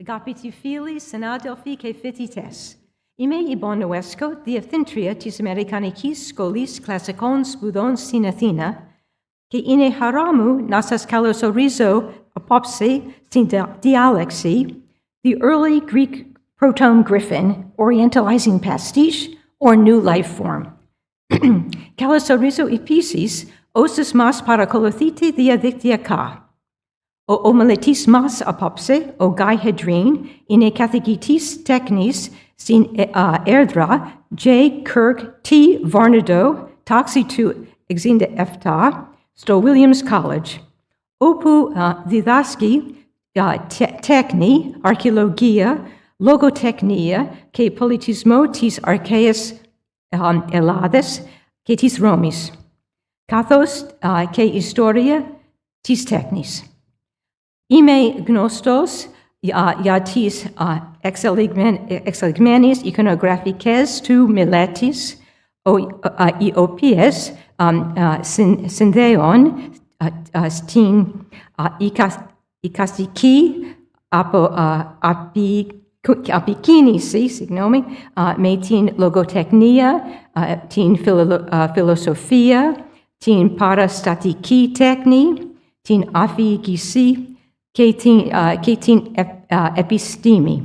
capiti fili senadelphi ke fitites. Ime ibon noesco diathintria tis Americanicis scholis classicons spudons sin Athena, ke ine haramu nasas kalos orizo apopse sin dialexi, the early Greek Protome Griffin, Orientalizing Pastiche, or New Life Form. Kalos orizo episis, osis mas paracolothite diadictia ka. O omeletis mas apopse, o gaihedrine, ine cathigitis technis, sin erdra, J. Kirk T. Varnado, taxi to exinda efta, sto Williams College. Opu didaski techni, archeologia, logotechnia, ke politismo tis archaeus elades, ke tis Romis. Kathos ke historia tis technis. Ime gnostos tis exeligmanis iconographices tu miletis iopies syndeon stin ikastiki apikinisi signomi metin logotechnia tin philosophia tin parastatiki techni tin aphigisi ketin epistemi.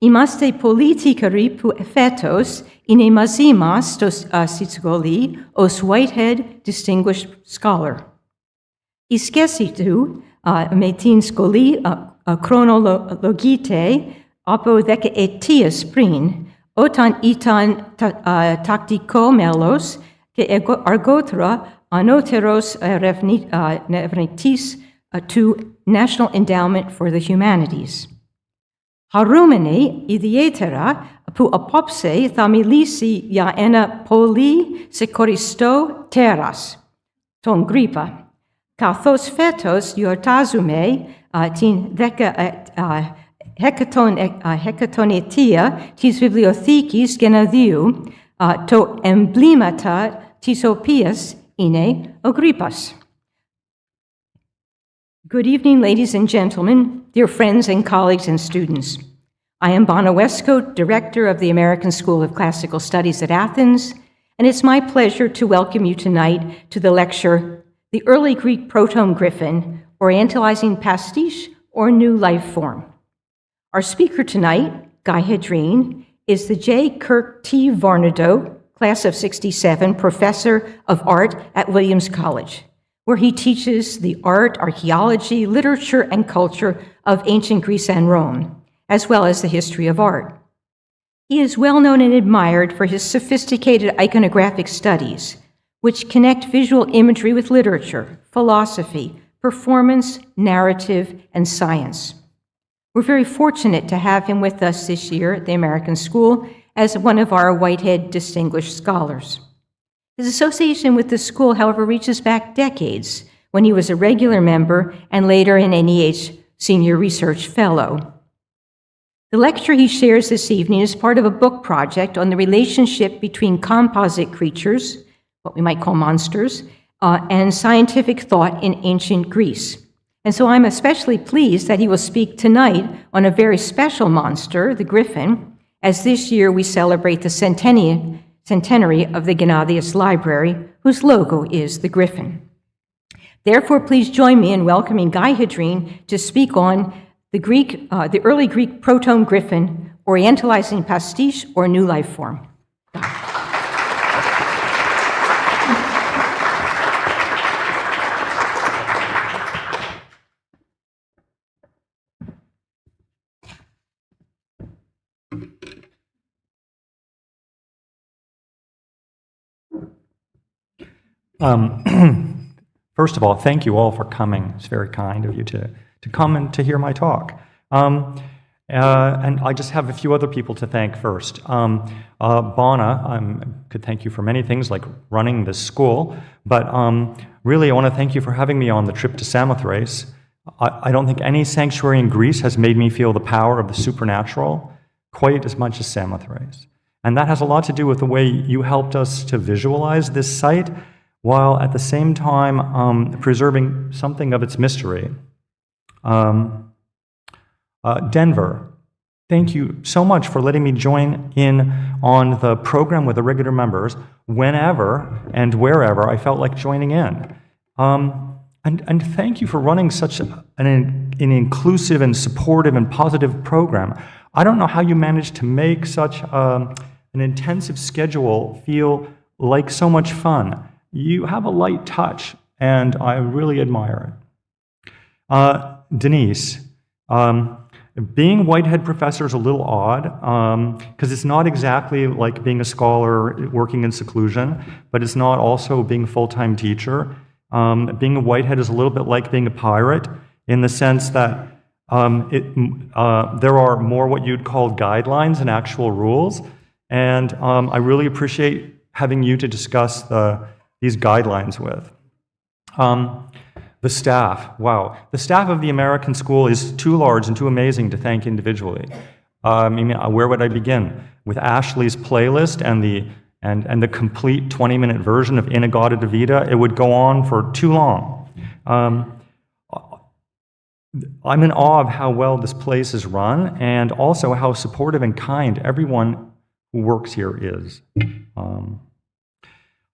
Imaste politicari pu effetos ine mazimas tos Cicigoli os Whitehead distinguished scholar. Iscesitu metin scoli chronologite apo etias prin, otan itan tactico melos, ke argotra anoteros revnitis to National Endowment for the Humanities. Harumene idietera pu apopse thamilisi ena poli secoristo teras, ton gripa. Kathos fetos iortazume tin hecatonetia tis bibliothekis genadiu to emblemata tisopias ine ogripas. Good evening, ladies and gentlemen, dear friends and colleagues and students. I am Bana Westcoat, Director of the American School of Classical Studies at Athens, and it's my pleasure to welcome you tonight to the lecture, The Early Greek Protome Griffin, Orientalizing Pastiche or New Life Form. Our speaker tonight, Guy Hedreen, is the J. Kirk T. Varnado, class of '67, Professor of Art at Williams College, where he teaches the art, archaeology, literature, and culture of ancient Greece and Rome, as well as the history of art. He is well known and admired for his sophisticated iconographic studies, which connect visual imagery with literature, philosophy, performance, narrative, and science. We're very fortunate to have him with us this year at the American School as one of our Whitehead Distinguished Scholars. His association with the school, however, reaches back decades, when he was a regular member and later an NEH Senior Research Fellow. The lecture he shares this evening is part of a book project on the relationship between composite creatures, what we might call monsters, and scientific thought in ancient Greece. And so I'm especially pleased that he will speak tonight on a very special monster, the Griffin, as this year we celebrate the centenary of the Gennadius Library, whose logo is the Griffin. Therefore, please join me in welcoming Guy Hedreen to speak on the early Greek Protome Griffin, Orientalizing Pastiche or New Life Form. First of all, thank you all for coming. It's very kind of you to come and to hear my talk. And I just have a few other people to thank first. Bana, could thank you for many things like running this school, but really I want to thank you for having me on the trip to Samothrace. I don't think any sanctuary in Greece has made me feel the power of the supernatural quite as much as Samothrace. And that has a lot to do with the way you helped us to visualize this site, while at the same time preserving something of its mystery. Denver, thank you so much for letting me join in on the program with the regular members whenever and wherever I felt like joining in. And thank you for running such an inclusive and supportive and positive program. I don't know how you managed to make such an intensive schedule feel like so much fun. You have a light touch, and I really admire it. Denise, being Whitehead professor is a little odd, because it's not exactly like being a scholar working in seclusion, but it's not also being a full-time teacher. Being a Whitehead is a little bit like being a pirate in the sense that there are more what you'd call guidelines and actual rules, and I really appreciate having you to discuss these guidelines with. The staff, wow. The staff of the American School is too large and too amazing to thank individually. I mean, where would I begin? With Ashley's playlist and the complete 20-minute version of Inagata Vita, it would go on for too long. I'm in awe of how well this place is run and also how supportive and kind everyone who works here is.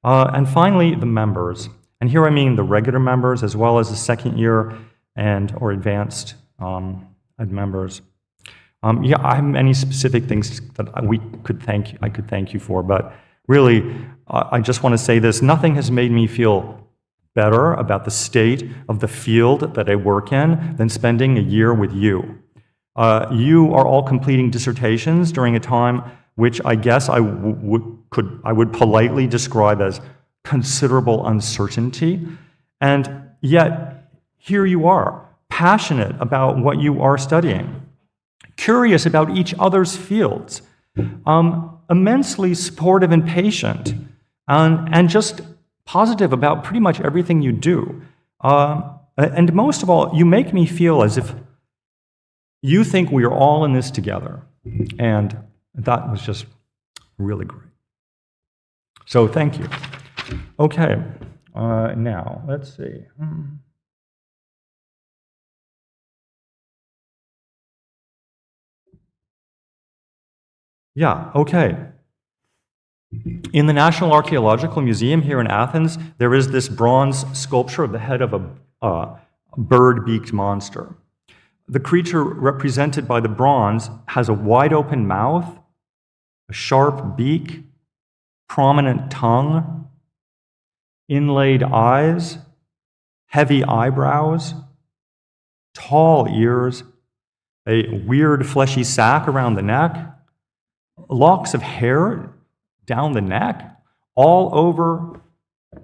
And finally, the members. And here I mean the regular members as well as the second year or advanced members. Yeah, I have many specific things that I could thank you for, but really, I just want to say this: nothing has made me feel better about the state of the field that I work in than spending a year with you. You are all completing dissertations during a time which I guess I would politely describe as considerable uncertainty, and yet here you are, passionate about what you are studying, curious about each other's fields, immensely supportive and patient, and just positive about pretty much everything you do. And most of all, you make me feel as if you think we are all in this together, and that was just really great. So thank you. Okay, now, let's see. Yeah, okay. In the National Archaeological Museum here in Athens, there is this bronze sculpture of the head of a bird-beaked monster. The creature represented by the bronze has a wide-open mouth, a sharp beak, prominent tongue, inlaid eyes, heavy eyebrows, tall ears, a weird fleshy sac around the neck, locks of hair down the neck, all over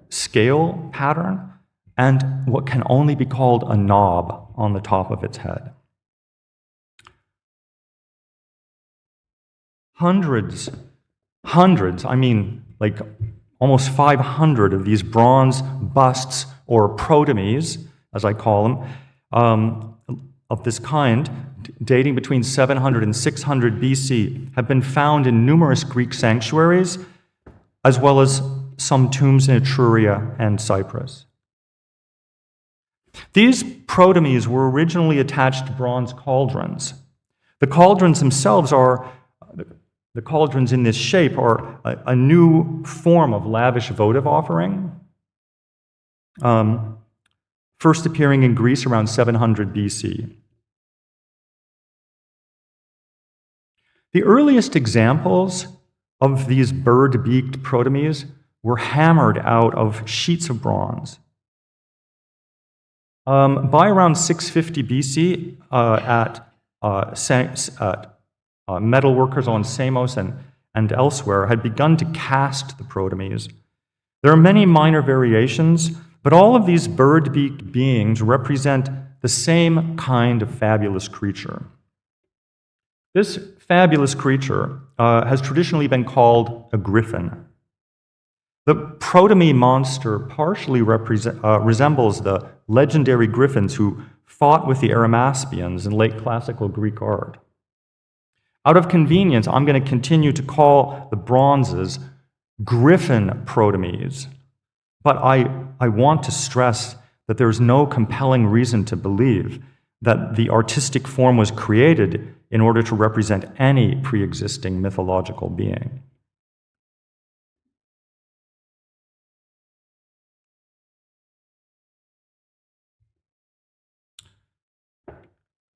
scale pattern, and what can only be called a knob on the top of its head. Hundreds, I mean, like almost 500 of these bronze busts, or protomes, as I call them, of this kind, dating between 700 and 600 BC, have been found in numerous Greek sanctuaries, as well as some tombs in Etruria and Cyprus. These protomes were originally attached to bronze cauldrons. The cauldrons themselves the cauldrons in this shape are a new form of lavish votive offering, first appearing in Greece around 700 BC. The earliest examples of these bird-beaked protomes were hammered out of sheets of bronze. By around 650 BC, metalworkers on Samos and elsewhere had begun to cast the protomes. There are many minor variations, but all of these bird-beaked beings represent the same kind of fabulous creature. This fabulous creature has traditionally been called a griffin. The protome monster partially resembles the legendary griffins who fought with the Arimaspians in late classical Greek art. Out of convenience, I'm going to continue to call the bronzes griffin protomes, but I want to stress that there's no compelling reason to believe that the artistic form was created in order to represent any pre-existing mythological being.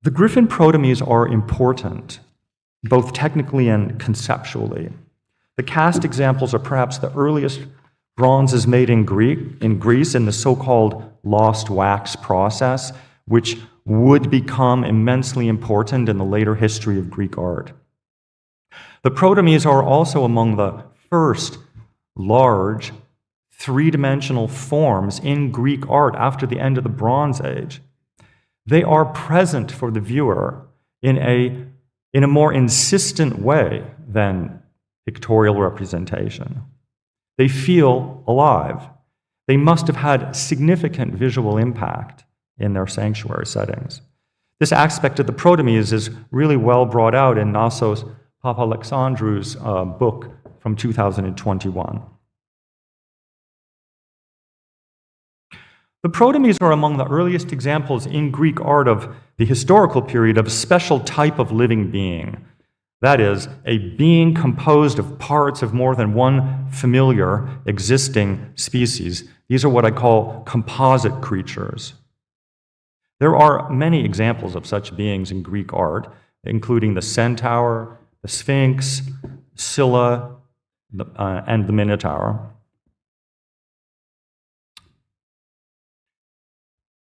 The Griffin protomes are important, both technically and conceptually. The cast examples are perhaps the earliest bronzes made in Greece in the so-called lost wax process, which would become immensely important in the later history of Greek art. The protomes are also among the first large, three-dimensional forms in Greek art after the end of the Bronze Age. They are present for the viewer in a more insistent way than pictorial representation. They feel alive. They must have had significant visual impact in their sanctuary settings. This aspect of the protomes is really well brought out in Nassos Papalexandrou's book from 2021. The protomes are among the earliest examples in Greek art of the historical period of a special type of living being. That is, a being composed of parts of more than one familiar existing species. These are what I call composite creatures. There are many examples of such beings in Greek art, including the centaur, the sphinx, Scylla, and the minotaur.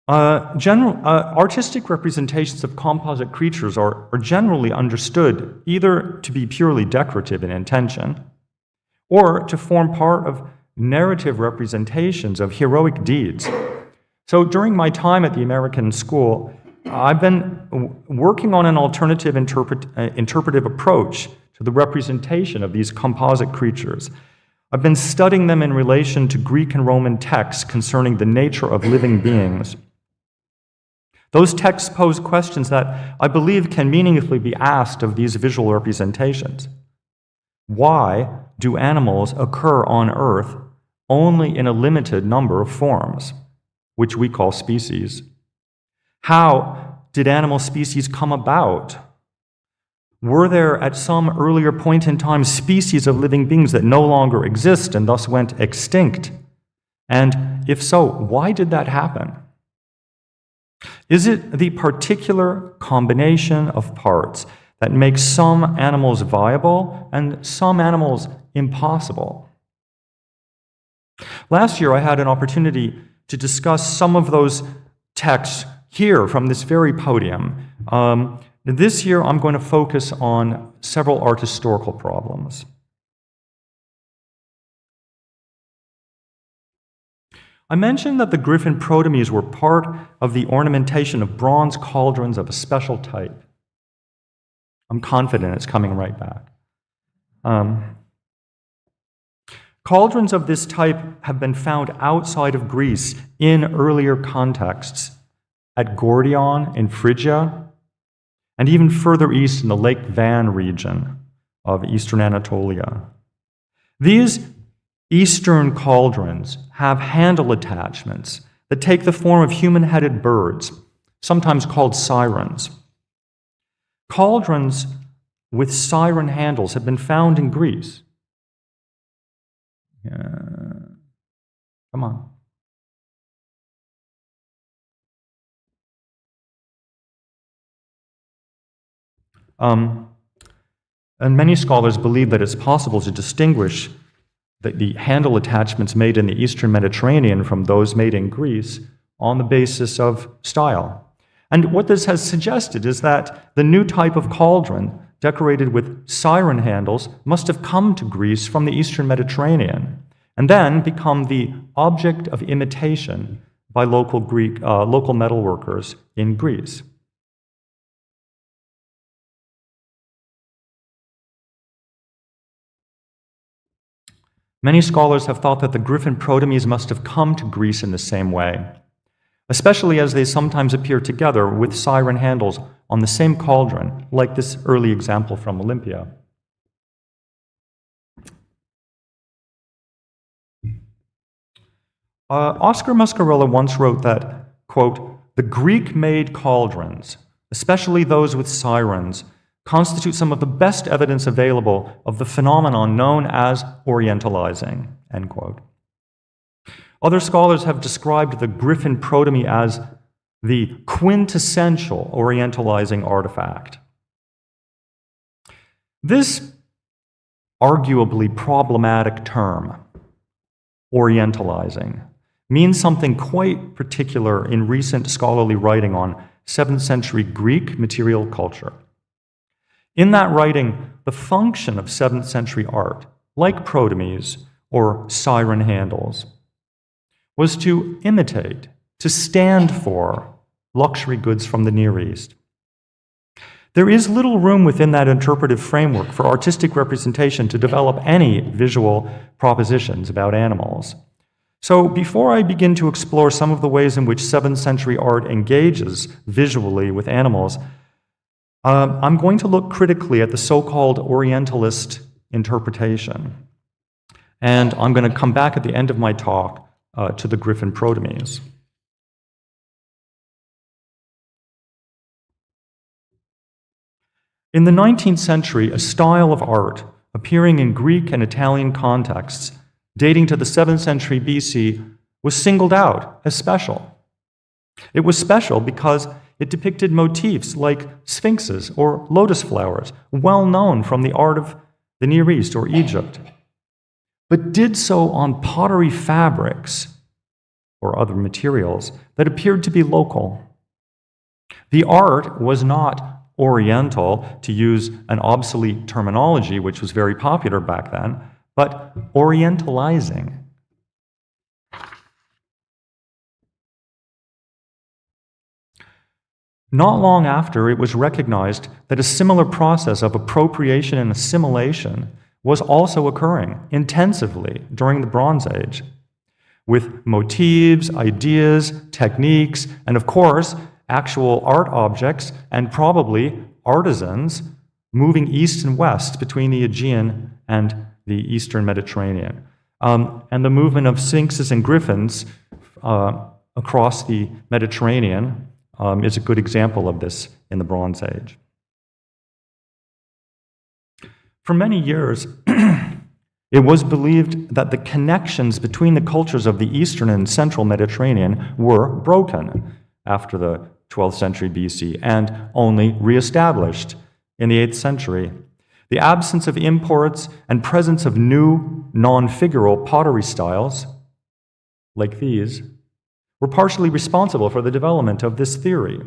Artistic representations of composite creatures are generally understood either to be purely decorative in intention or to form part of narrative representations of heroic deeds. So during my time at the American School, I've been working on an alternative interpretive approach to the representation of these composite creatures. I've been studying them in relation to Greek and Roman texts concerning the nature of living beings. Those texts pose questions that I believe can meaningfully be asked of these visual representations. Why do animals occur on Earth only in a limited number of forms, which we call species? How did animal species come about? Were there at some earlier point in time species of living beings that no longer exist and thus went extinct? And if so, why did that happen? Is it the particular combination of parts that makes some animals viable and some animals impossible? Last year, I had an opportunity to discuss some of those texts here from this very podium. This year, I'm going to focus on several art historical problems. I mentioned that the Griffin protomes were part of the ornamentation of bronze cauldrons of a special type. I'm confident it's coming right back. Cauldrons of this type have been found outside of Greece in earlier contexts, at Gordion in Phrygia, and even further east in the Lake Van region of eastern Anatolia. These Eastern cauldrons have handle attachments that take the form of human-headed birds, sometimes called sirens. Cauldrons with siren handles have been found in Greece. Come on. And many scholars believe that it's possible to distinguish the handle attachments made in the Eastern Mediterranean from those made in Greece on the basis of style. And what this has suggested is that the new type of cauldron, decorated with siren handles, must have come to Greece from the Eastern Mediterranean, and then become the object of imitation by local metalworkers in Greece. Many scholars have thought that the Griffin protomes must have come to Greece in the same way, especially as they sometimes appear together with siren handles on the same cauldron, like this early example from Olympia. Oscar Muscarella once wrote that, quote, the Greek-made cauldrons, especially those with sirens, constitute some of the best evidence available of the phenomenon known as Orientalizing, end quote. Other scholars have described the Griffin Protome as the quintessential Orientalizing artifact. This arguably problematic term, Orientalizing, means something quite particular in recent scholarly writing on 7th century Greek material culture. In that writing, the function of 7th century art, like protomes or siren handles, was to imitate, to stand for luxury goods from the Near East. There is little room within that interpretive framework for artistic representation to develop any visual propositions about animals. So before I begin to explore some of the ways in which 7th century art engages visually with animals, I'm going to look critically at the so-called Orientalist interpretation. And I'm going to come back at the end of my talk to the Griffin protomes. In the 19th century, a style of art appearing in Greek and Italian contexts dating to the 7th century BC was singled out as special. It was special because it depicted motifs like sphinxes or lotus flowers, well known from the art of the Near East or Egypt, but did so on pottery fabrics or other materials that appeared to be local. The art was not Oriental, to use an obsolete terminology which was very popular back then, but Orientalizing. Not long after, it was recognized that a similar process of appropriation and assimilation was also occurring intensively during the Bronze Age, with motifs, ideas, techniques, and of course, actual art objects and probably artisans moving east and west between the Aegean and the Eastern Mediterranean. And the movement of sphinxes and griffins across the Mediterranean is a good example of this in the Bronze Age. For many years, it was believed that the connections between the cultures of the Eastern and Central Mediterranean were broken after the 12th century BC and only reestablished in the 8th century. The absence of imports and presence of new non-figural pottery styles, like these, were partially responsible for the development of this theory.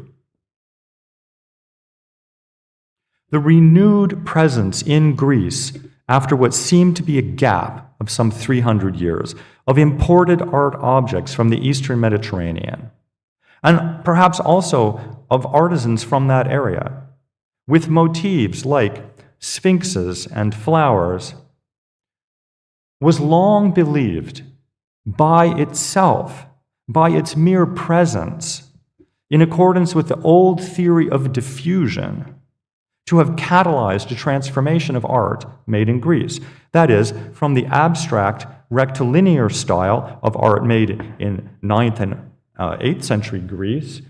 The renewed presence in Greece, after what seemed to be a gap of some 300 years, of imported art objects from the Eastern Mediterranean, and perhaps also of artisans from that area, with motifs like sphinxes and flowers, was long believed by itself, by its mere presence, in accordance with the old theory of diffusion, to have catalyzed a transformation of art made in Greece. That is, from the abstract rectilinear style of art made in 9th and 8th century Greece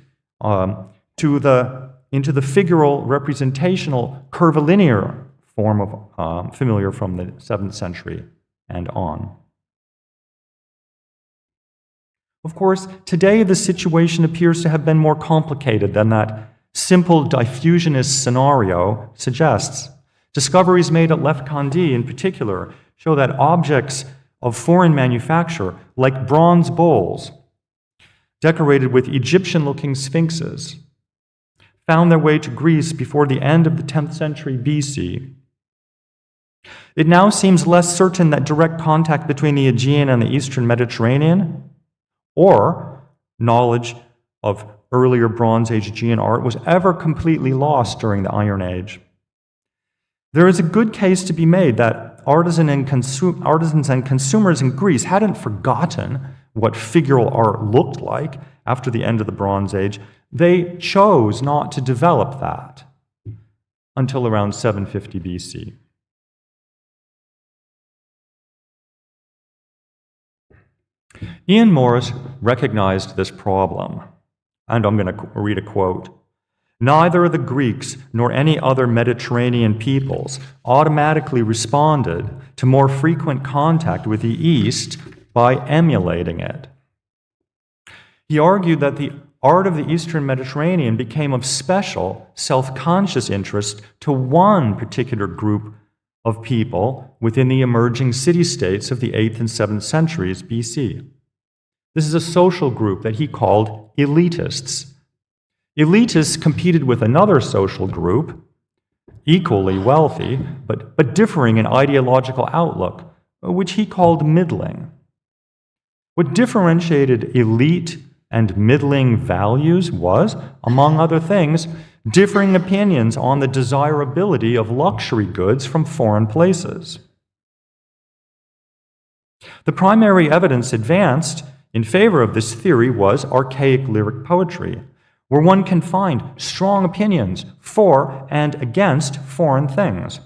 into the figural representational curvilinear form of familiar from the 7th century and on. Of course, today the situation appears to have been more complicated than that simple diffusionist scenario suggests. Discoveries made at Left Candie in particular show that objects of foreign manufacture, like bronze bowls, decorated with Egyptian-looking sphinxes, found their way to Greece before the end of the 10th century BC. It now seems less certain that direct contact between the Aegean and the Eastern Mediterranean, or knowledge of earlier Bronze Age Aegean art, was ever completely lost during the Iron Age. There is a good case to be made that artisans and consumers in Greece hadn't forgotten what figural art looked like after the end of the Bronze Age. They chose not to develop that until around 750 BC. Ian Morris recognized this problem And I'm going to read a quote. Neither the Greeks nor any other Mediterranean peoples automatically responded to more frequent contact with the East by emulating it. He argued that the art of the Eastern Mediterranean became of special, self-conscious interest to one particular group of people within the emerging city-states of the 8th and 7th centuries BC. This is a social group that he called elitists. Elitists competed with another social group, equally wealthy, but differing in ideological outlook, which he called middling. What differentiated elite and middling values was, among other things, differing opinions on the desirability of luxury goods from foreign places. The primary evidence advanced in favor of this theory was archaic lyric poetry, where one can find strong opinions for and against foreign things.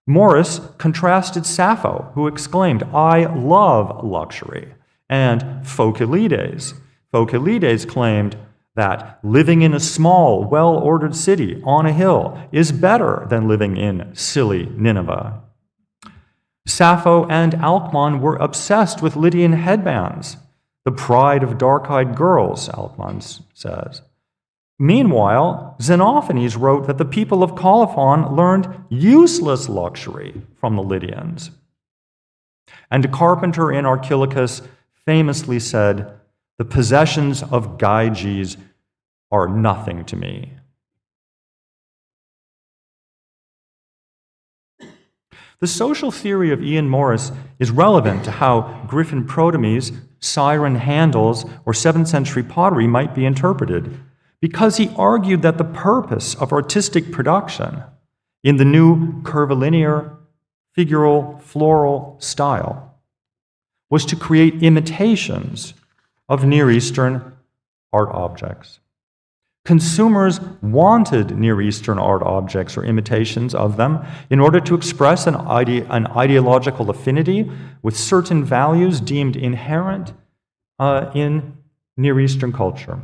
Morris contrasted Sappho, who exclaimed, "I love luxury," and Phokylides. Phokylides claimed that living in a small, well-ordered city on a hill is better than living in silly Nineveh. Sappho and Alcman were obsessed with Lydian headbands, the pride of dark-eyed girls, Alcman says. Meanwhile, Xenophanes wrote that the people of Colophon learned useless luxury from the Lydians. And a carpenter in Archilochus famously said, "The possessions of Gyges are nothing to me." The social theory of Ian Morris is relevant to how Griffin protomes, siren handles, or 7th century pottery might be interpreted, because he argued that the purpose of artistic production in the new curvilinear, figural, floral style was to create imitations of Near Eastern art objects. Consumers wanted Near Eastern art objects or imitations of them in order to express an ideological affinity with certain values deemed inherent in Near Eastern culture.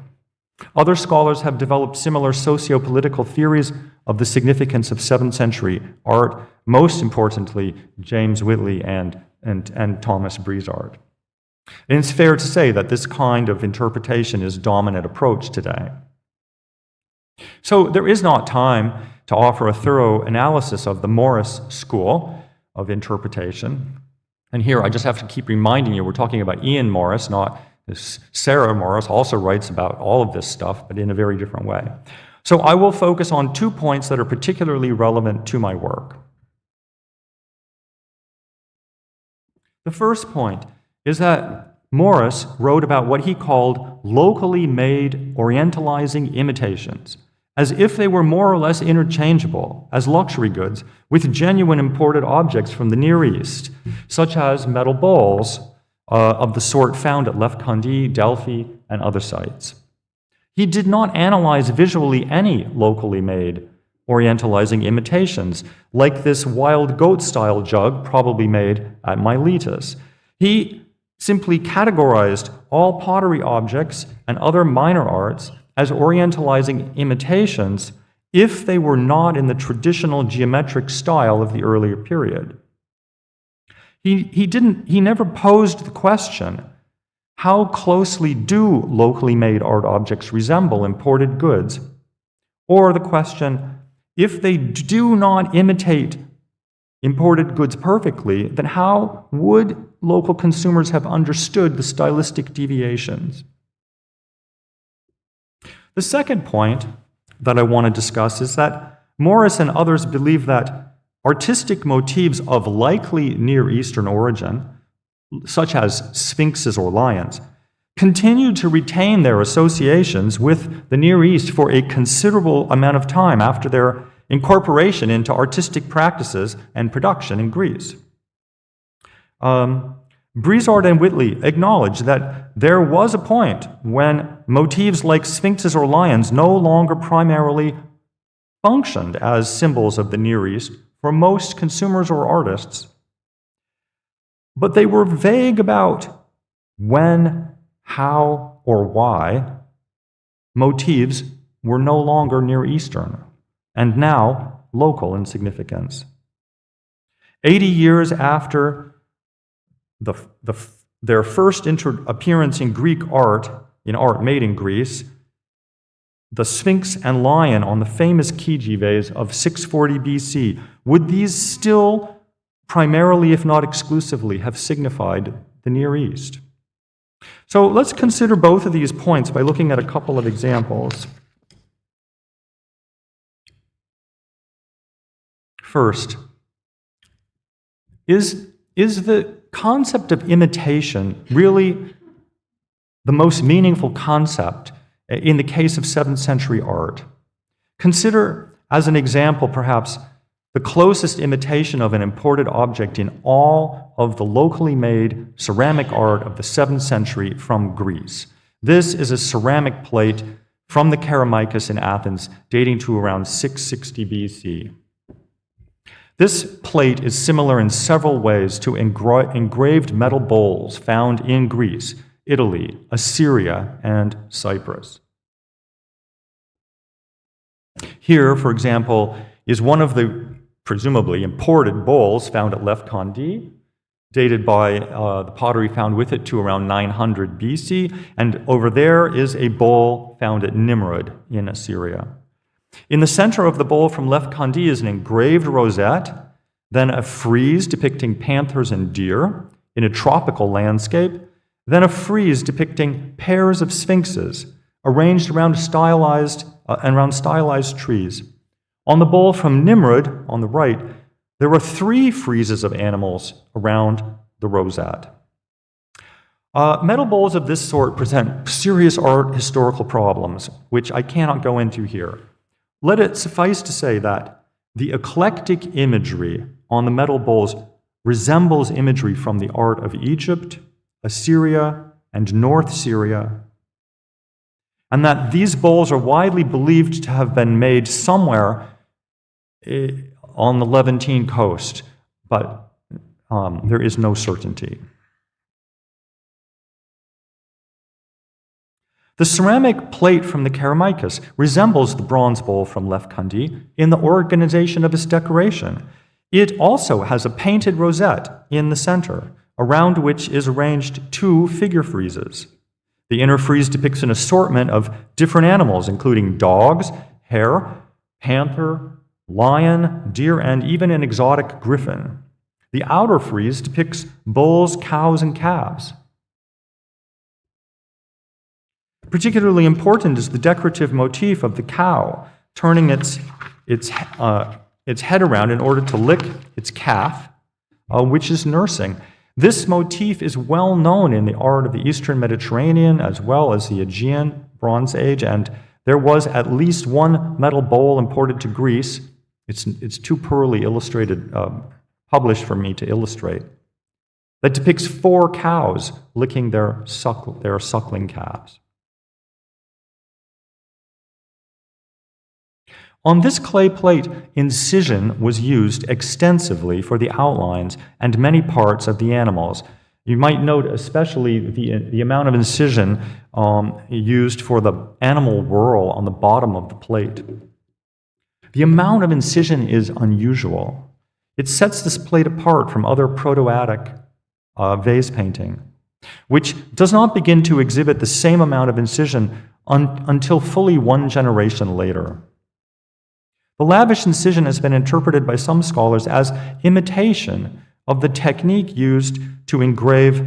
Other scholars have developed similar socio-political theories of the significance of 7th century art, most importantly, James Whitley and Thomas Brizard. And it's fair to say that this kind of interpretation is dominant approach today. So there is not time to offer a thorough analysis of the Morris school of interpretation. And here I just have to keep reminding you, we're talking about Ian Morris, not Sarah Morris, also writes about all of this stuff, but in a very different way. So I will focus on 2 points that are particularly relevant to my work. The first point is that Morris wrote about what he called locally made Orientalizing imitations, as if they were more or less interchangeable as luxury goods with genuine imported objects from the Near East, such as metal bowls of the sort found at Lefkandi, Delphi, and other sites. He did not analyze visually any locally made Orientalizing imitations, like this wild goat-style jug probably made at Miletus. He simply categorized all pottery objects and other minor arts as Orientalizing imitations if they were not in the traditional geometric style of the earlier period. He never posed the question, how closely do locally made art objects resemble imported goods? Or the question, if they do not imitate imported goods perfectly, then how would local consumers have understood the stylistic deviations? The second point that I want to discuss is that Morris and others believe that artistic motifs of likely Near Eastern origin, such as sphinxes or lions, continued to retain their associations with the Near East for a considerable amount of time after their incorporation into artistic practices and production in Greece. Brizard and Whitley acknowledge that there was a point when motifs like sphinxes or lions no longer primarily functioned as symbols of the Near East for most consumers or artists, but they were vague about when, how, or why motifs were no longer Near Eastern, and now local in significance. 80 years after their first appearance in Greek art, in art made in Greece, the Sphinx and lion on the famous Kiji vase of 640 BC, would these still primarily, if not exclusively, have signified the Near East? So let's consider both of these points by looking at a couple of examples. First, is the concept of imitation really the most meaningful concept in the case of 7th century art? Consider, as an example, perhaps, the closest imitation of an imported object in all of the locally made ceramic art of the 7th century from Greece. This is a ceramic plate from the Kerameikos in Athens, dating to around 660 BC. This plate is similar in several ways to engraved metal bowls found in Greece, Italy, Assyria, and Cyprus. Here, for example, is one of the presumably imported bowls found at Lefkandi, dated by the pottery found with it to around 900 BC, and over there is a bowl found at Nimrud in Assyria. In the center of the bowl from Lefkandi is an engraved rosette, then a frieze depicting panthers and deer in a tropical landscape, then a frieze depicting pairs of sphinxes arranged around stylized trees. On the bowl from Nimrud, on the right, there were 3 friezes of animals around the rosette. Metal bowls of this sort present serious art historical problems, which I cannot go into here. Let it suffice to say that the eclectic imagery on the metal bowls resembles imagery from the art of Egypt, Assyria, and North Syria, and that these bowls are widely believed to have been made somewhere on the Levantine coast, but there is no certainty. The ceramic plate from the Kerameikos resembles the bronze bowl from Lefkandi in the organization of its decoration. It also has a painted rosette in the center, around which is arranged 2 figure friezes. The inner frieze depicts an assortment of different animals, including dogs, hare, panther, lion, deer, and even an exotic griffin. The outer frieze depicts bulls, cows, and calves. Particularly important is the decorative motif of the cow, turning its head around in order to lick its calf, which is nursing. This motif is well known in the art of the Eastern Mediterranean as well as the Aegean Bronze Age, and there was at least one metal bowl imported to Greece. It's too poorly illustrated, published for me to illustrate, that depicts 4 cows licking their suckling calves. On this clay plate, incision was used extensively for the outlines and many parts of the animals. You might note especially the amount of incision used for the animal whirl on the bottom of the plate. The amount of incision is unusual. It sets this plate apart from other Proto-Attic vase painting, which does not begin to exhibit the same amount of incision until fully 1 generation later. The lavish incision has been interpreted by some scholars as imitation of the technique used to engrave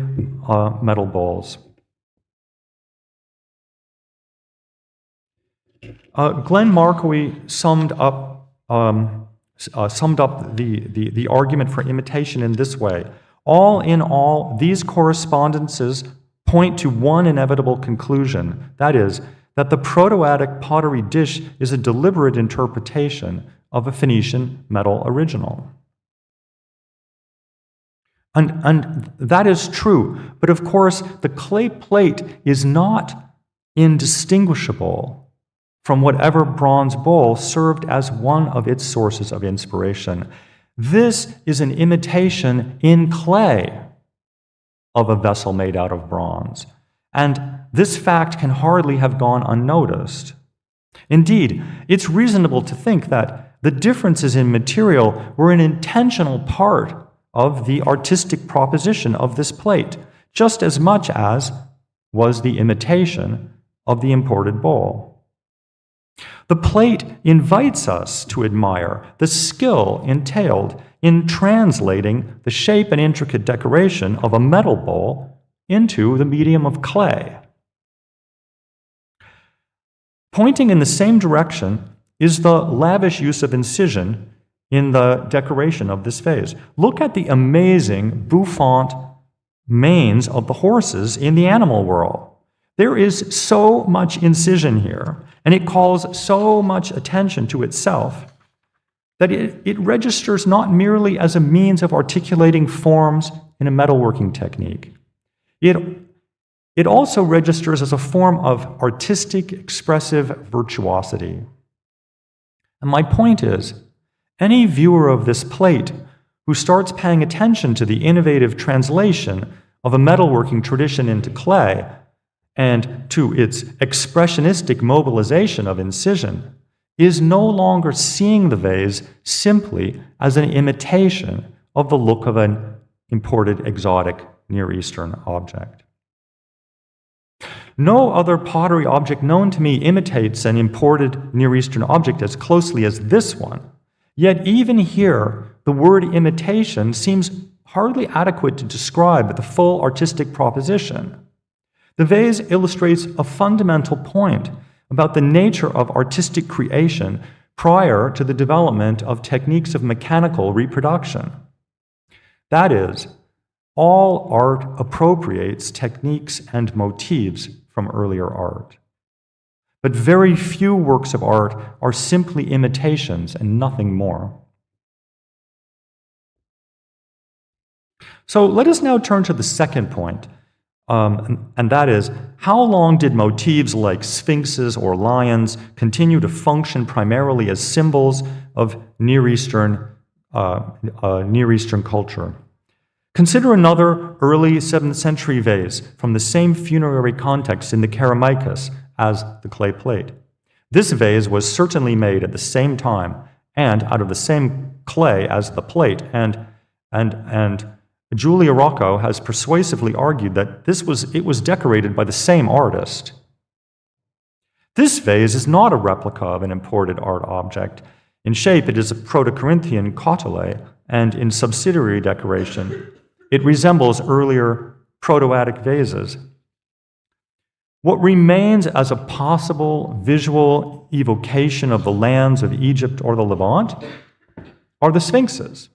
metal bowls. Glenn Markowey summed up the argument for imitation in this way. All in all, these correspondences point to one inevitable conclusion, that is, that the Proto-Attic pottery dish is a deliberate interpretation of a Phoenician metal original. And that is true, but of course, the clay plate is not indistinguishable from whatever bronze bowl served as one of its sources of inspiration. This is an imitation in clay of a vessel made out of bronze. And this fact can hardly have gone unnoticed. Indeed, it's reasonable to think that the differences in material were an intentional part of the artistic proposition of this plate, just as much as was the imitation of the imported bowl. The plate invites us to admire the skill entailed in translating the shape and intricate decoration of a metal bowl into the medium of clay. Pointing in the same direction is the lavish use of incision in the decoration of this vase. Look at the amazing bouffant manes of the horses in the animal world. There is so much incision here, and it calls so much attention to itself that it registers not merely as a means of articulating forms in a metalworking technique. It also registers as a form of artistic, expressive virtuosity. And my point is, any viewer of this plate who starts paying attention to the innovative translation of a metalworking tradition into clay and to its expressionistic mobilization of incision is no longer seeing the vase simply as an imitation of the look of an imported exotic Near Eastern object. No other pottery object known to me imitates an imported Near Eastern object as closely as this one. Yet even here, the word imitation seems hardly adequate to describe the full artistic proposition. The vase illustrates a fundamental point about the nature of artistic creation prior to the development of techniques of mechanical reproduction. That is, all art appropriates techniques and motifs from earlier art. But very few works of art are simply imitations and nothing more. So let us now turn to the second point, and that is, how long did motifs like sphinxes or lions continue to function primarily as symbols of Near Eastern culture? Consider another early 7th century vase from the same funerary context in the Kerameikos as the clay plate. This vase was certainly made at the same time and out of the same clay as the plate, and Julia Rocco has persuasively argued that it was decorated by the same artist. This vase is not a replica of an imported art object. In shape, it is a Proto-Corinthian cauldron, and in subsidiary decoration, it resembles earlier Proto-Attic vases. What remains as a possible visual evocation of the lands of Egypt or the Levant are the sphinxes.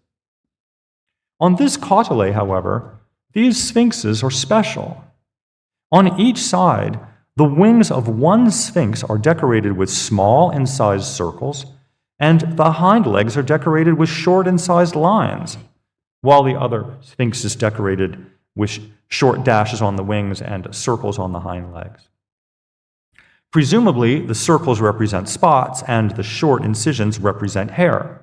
On this cauldron, however, these sphinxes are special. On each side, the wings of one sphinx are decorated with small incised circles, and the hind legs are decorated with short incised lines, while the other sphinx is decorated with short dashes on the wings and circles on the hind legs. Presumably, the circles represent spots and the short incisions represent hair.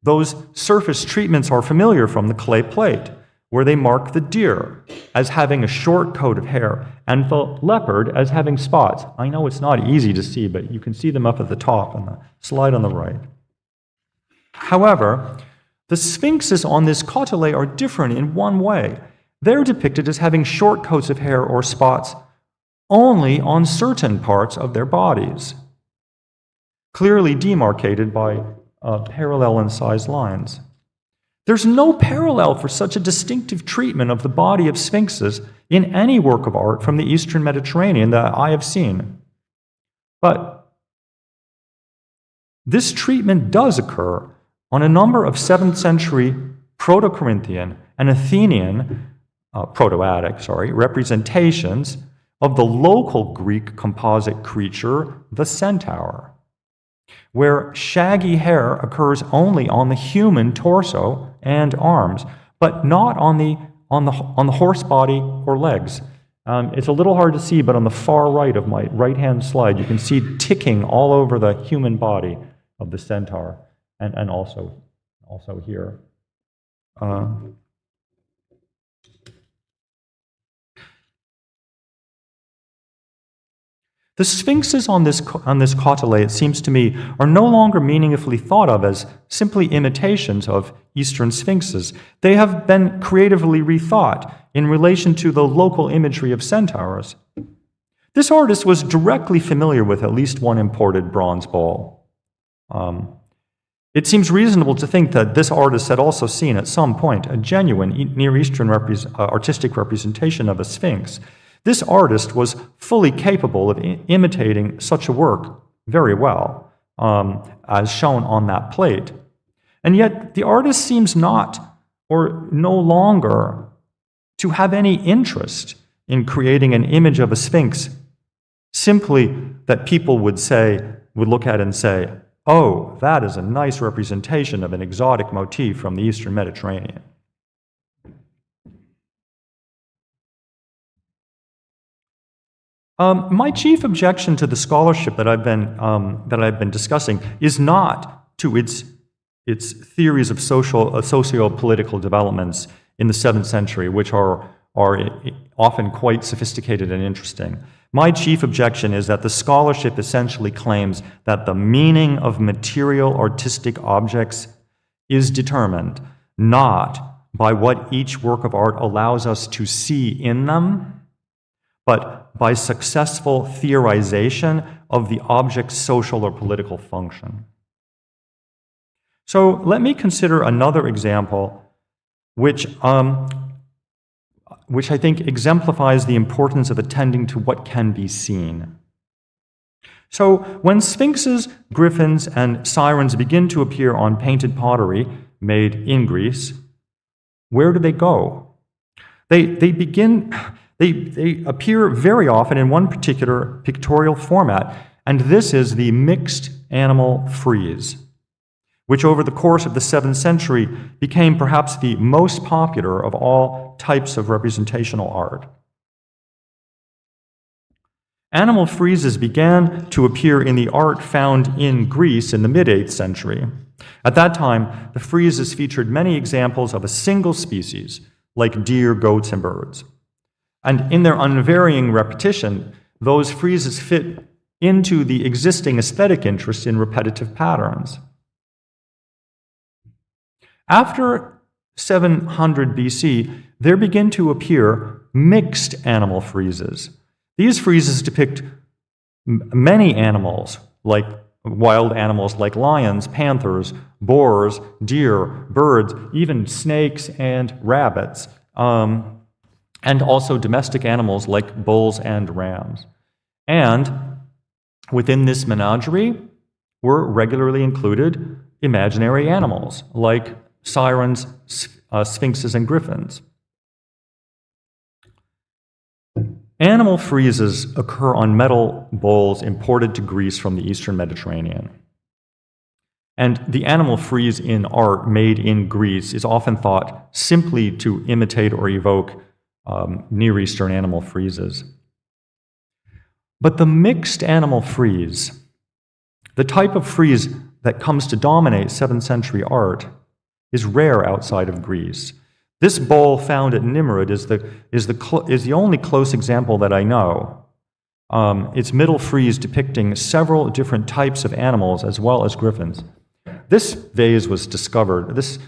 Those surface treatments are familiar from the clay plate, where they mark the deer as having a short coat of hair and the leopard as having spots. I know it's not easy to see, but you can see them up at the top on the slide on the right. However, the sphinxes on this cauldron are different in one way. They're depicted as having short coats of hair or spots only on certain parts of their bodies, clearly demarcated by parallel incised lines. There's no parallel for such a distinctive treatment of the body of sphinxes in any work of art from the Eastern Mediterranean that I have seen. But this treatment does occur on a number of 7th century Proto-Corinthian and Athenian, Proto-Attic, representations of the local Greek composite creature, the centaur, where shaggy hair occurs only on the human torso and arms, but not on the horse body or legs. It's a little hard to see, but on the far right of my right-hand slide, you can see ticking all over the human body of the centaur, and also here. The sphinxes on this kotele, it seems to me, are no longer meaningfully thought of as simply imitations of Eastern sphinxes. They have been creatively rethought in relation to the local imagery of centaurs. This artist was directly familiar with at least one imported bronze bowl. It seems reasonable to think that this artist had also seen at some point a genuine Near Eastern artistic representation of a sphinx. This artist was fully capable of imitating such a work very well, as shown on that plate. And yet the artist seems not, or no longer, to have any interest in creating an image of a sphinx, simply that people would look at and say, oh, that is a nice representation of an exotic motif from the Eastern Mediterranean. My chief objection to the scholarship that I've been discussing is not to its theories of socio-political developments in the 7th century, which are often quite sophisticated and interesting. My chief objection is that the scholarship essentially claims that the meaning of material artistic objects is determined not by what each work of art allows us to see in them, but by successful theorization of the object's social or political function. So let me consider another example which I think exemplifies the importance of attending to what can be seen. So when sphinxes, griffins, and sirens begin to appear on painted pottery made in Greece, where do they go? They appear very often in one particular pictorial format, and this is the mixed animal frieze, which over the course of the 7th century became perhaps the most popular of all types of representational art. Animal friezes began to appear in the art found in Greece in the mid-8th century. At that time, the friezes featured many examples of a single species, like deer, goats, and birds. And in their unvarying repetition, those friezes fit into the existing aesthetic interest in repetitive patterns. After 700 BC, there begin to appear mixed animal friezes. These friezes depict many animals, like wild animals like lions, panthers, boars, deer, birds, even snakes and rabbits, and also domestic animals like bulls and rams. And within this menagerie were regularly included imaginary animals like sirens, sphinxes, and griffins. Animal friezes occur on metal bowls imported to Greece from the Eastern Mediterranean. And the animal frieze in art made in Greece is often thought simply to imitate or evoke Near Eastern animal friezes. But the mixed animal frieze, the type of frieze that comes to dominate 7th century art, is rare outside of Greece. This bowl found at Nimrud is the only close example that I know. It's middle frieze depicting several different types of animals as well as griffins. This vase was discovered, this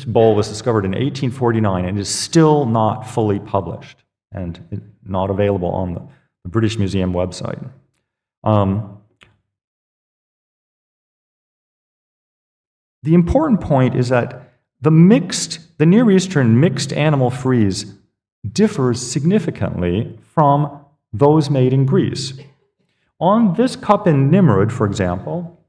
bowl was discovered in 1849 and is still not fully published and not available on the British Museum website. The important point is that the Near Eastern mixed animal frieze differs significantly from those made in Greece. On this cup in Nimrud, for example,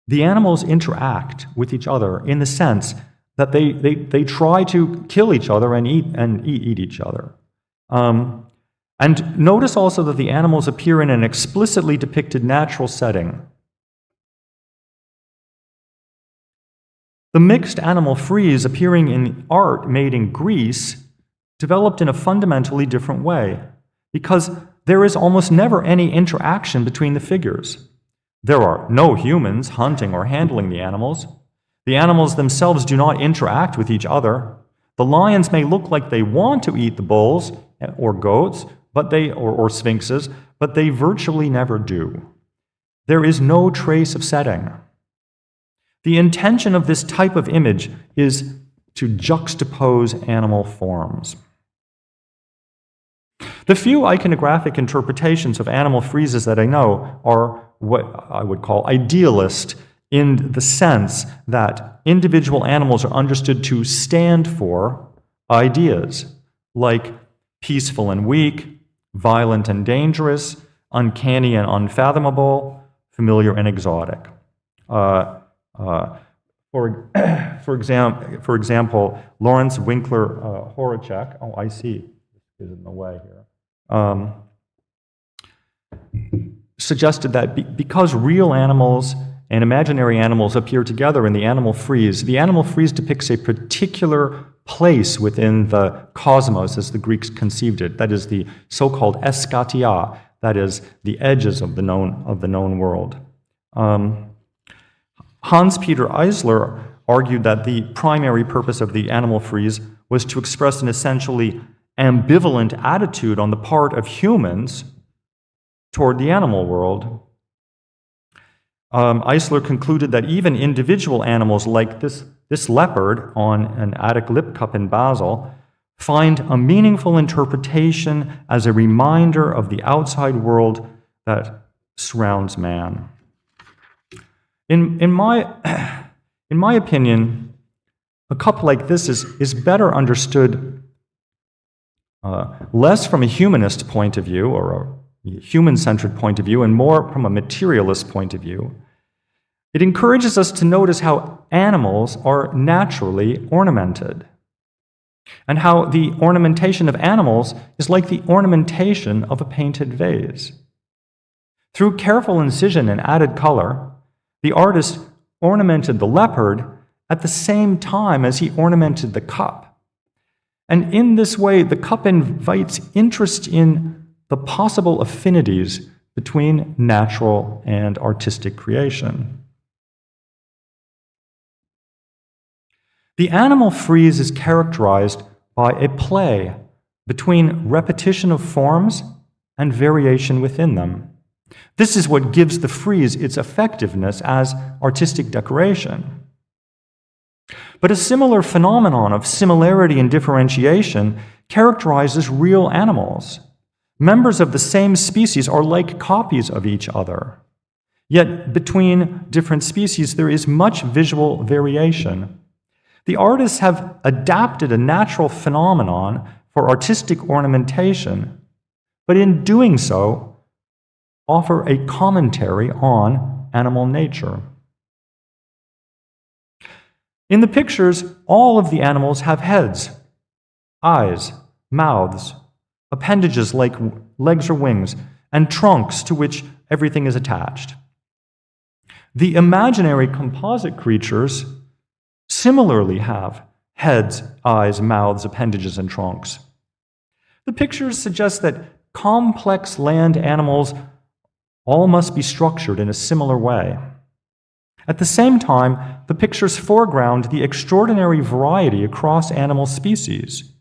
the animals interact with each other in the sense that they try to kill each other and eat each other. And notice also that the animals appear in an explicitly depicted natural setting. The mixed animal frieze appearing in art made in Greece developed in a fundamentally different way, because there is almost never any interaction between the figures. There are no humans hunting or handling the animals. The animals themselves do not interact with each other. The lions may look like they want to eat the bulls or goats, or sphinxes, but they virtually never do. There is no trace of setting. The intention of this type of image is to juxtapose animal forms. The few iconographic interpretations of animal friezes that I know are what I would call idealist, in the sense that individual animals are understood to stand for ideas like peaceful and weak, violent and dangerous, uncanny and unfathomable, familiar and exotic. For example, Lawrence Winkler Horacek, oh, I see, this is in the way here, suggested that because real animals and imaginary animals appear together in the animal frieze depicts a particular place within the cosmos as the Greeks conceived it, that is the so-called eschatia, that is the edges of the known world. Hans-Peter Eisler argued that the primary purpose of the animal frieze was to express an essentially ambivalent attitude on the part of humans toward the animal world. Eisler concluded that even individual animals like this leopard on an Attic lip cup in Basel find a meaningful interpretation as a reminder of the outside world that surrounds man. In my opinion, a cup like this is better understood less from a humanist point of view, or a human-centered point of view, and more from a materialist point of view. It encourages us to notice how animals are naturally ornamented, and how the ornamentation of animals is like the ornamentation of a painted vase. Through careful incision and added color, the artist ornamented the leopard at the same time as he ornamented the cup. And in this way, the cup invites interest in the possible affinities between natural and artistic creation. The animal frieze is characterized by a play between repetition of forms and variation within them. This is what gives the frieze its effectiveness as artistic decoration. But a similar phenomenon of similarity and differentiation characterizes real animals. Members of the same species are like copies of each other. Yet between different species there is much visual variation. The artists have adapted a natural phenomenon for artistic ornamentation, but in doing so, offer a commentary on animal nature. In the pictures, all of the animals have heads, eyes, mouths, appendages like legs or wings, and trunks to which everything is attached. The imaginary composite creatures similarly have heads, eyes, mouths, appendages, and trunks. The pictures suggest that complex land animals all must be structured in a similar way. At the same time, the pictures foreground the extraordinary variety across animal species.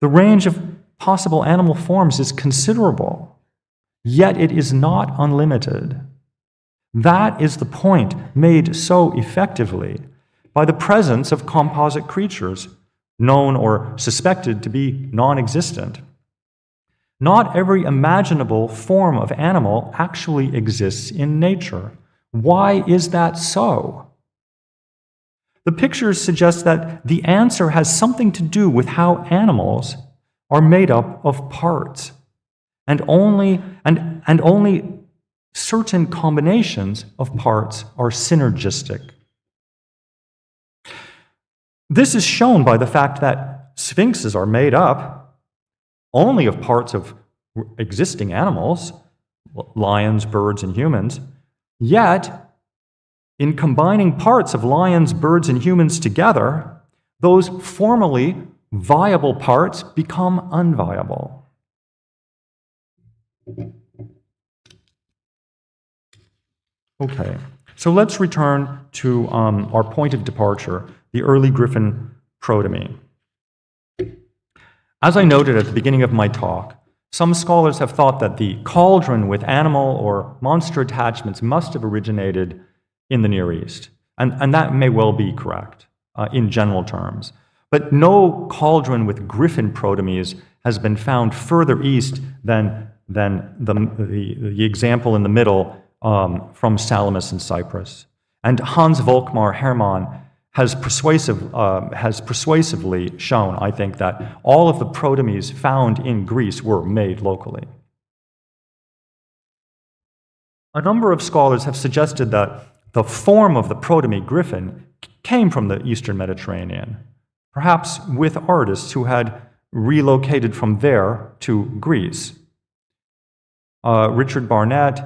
The range of possible animal forms is considerable, yet it is not unlimited. That is the point made so effectively by the presence of composite creatures, known or suspected to be non-existent. Not every imaginable form of animal actually exists in nature. Why is that so? The pictures suggest that the answer has something to do with how animals are made up of parts, and only certain combinations of parts are synergistic. This is shown by the fact that sphinxes are made up only of parts of existing animals, lions, birds, and humans, yet in combining parts of lions, birds, and humans together, those formerly viable parts become unviable. Okay, so let's return to our point of departure, the early Griffin Protome. As I noted at the beginning of my talk, some scholars have thought that the cauldron with animal or monster attachments must have originated in the Near East. And that may well be correct in general terms. But no cauldron with Griffin protomes has been found further east than the example in the middle from Salamis in Cyprus. And Hans Volkmar Hermann has persuasively shown, I think, that all of the protomes found in Greece were made locally. A number of scholars have suggested that the form of the protome griffin came from the Eastern Mediterranean, perhaps with artists who had relocated from there to Greece. Richard Barnett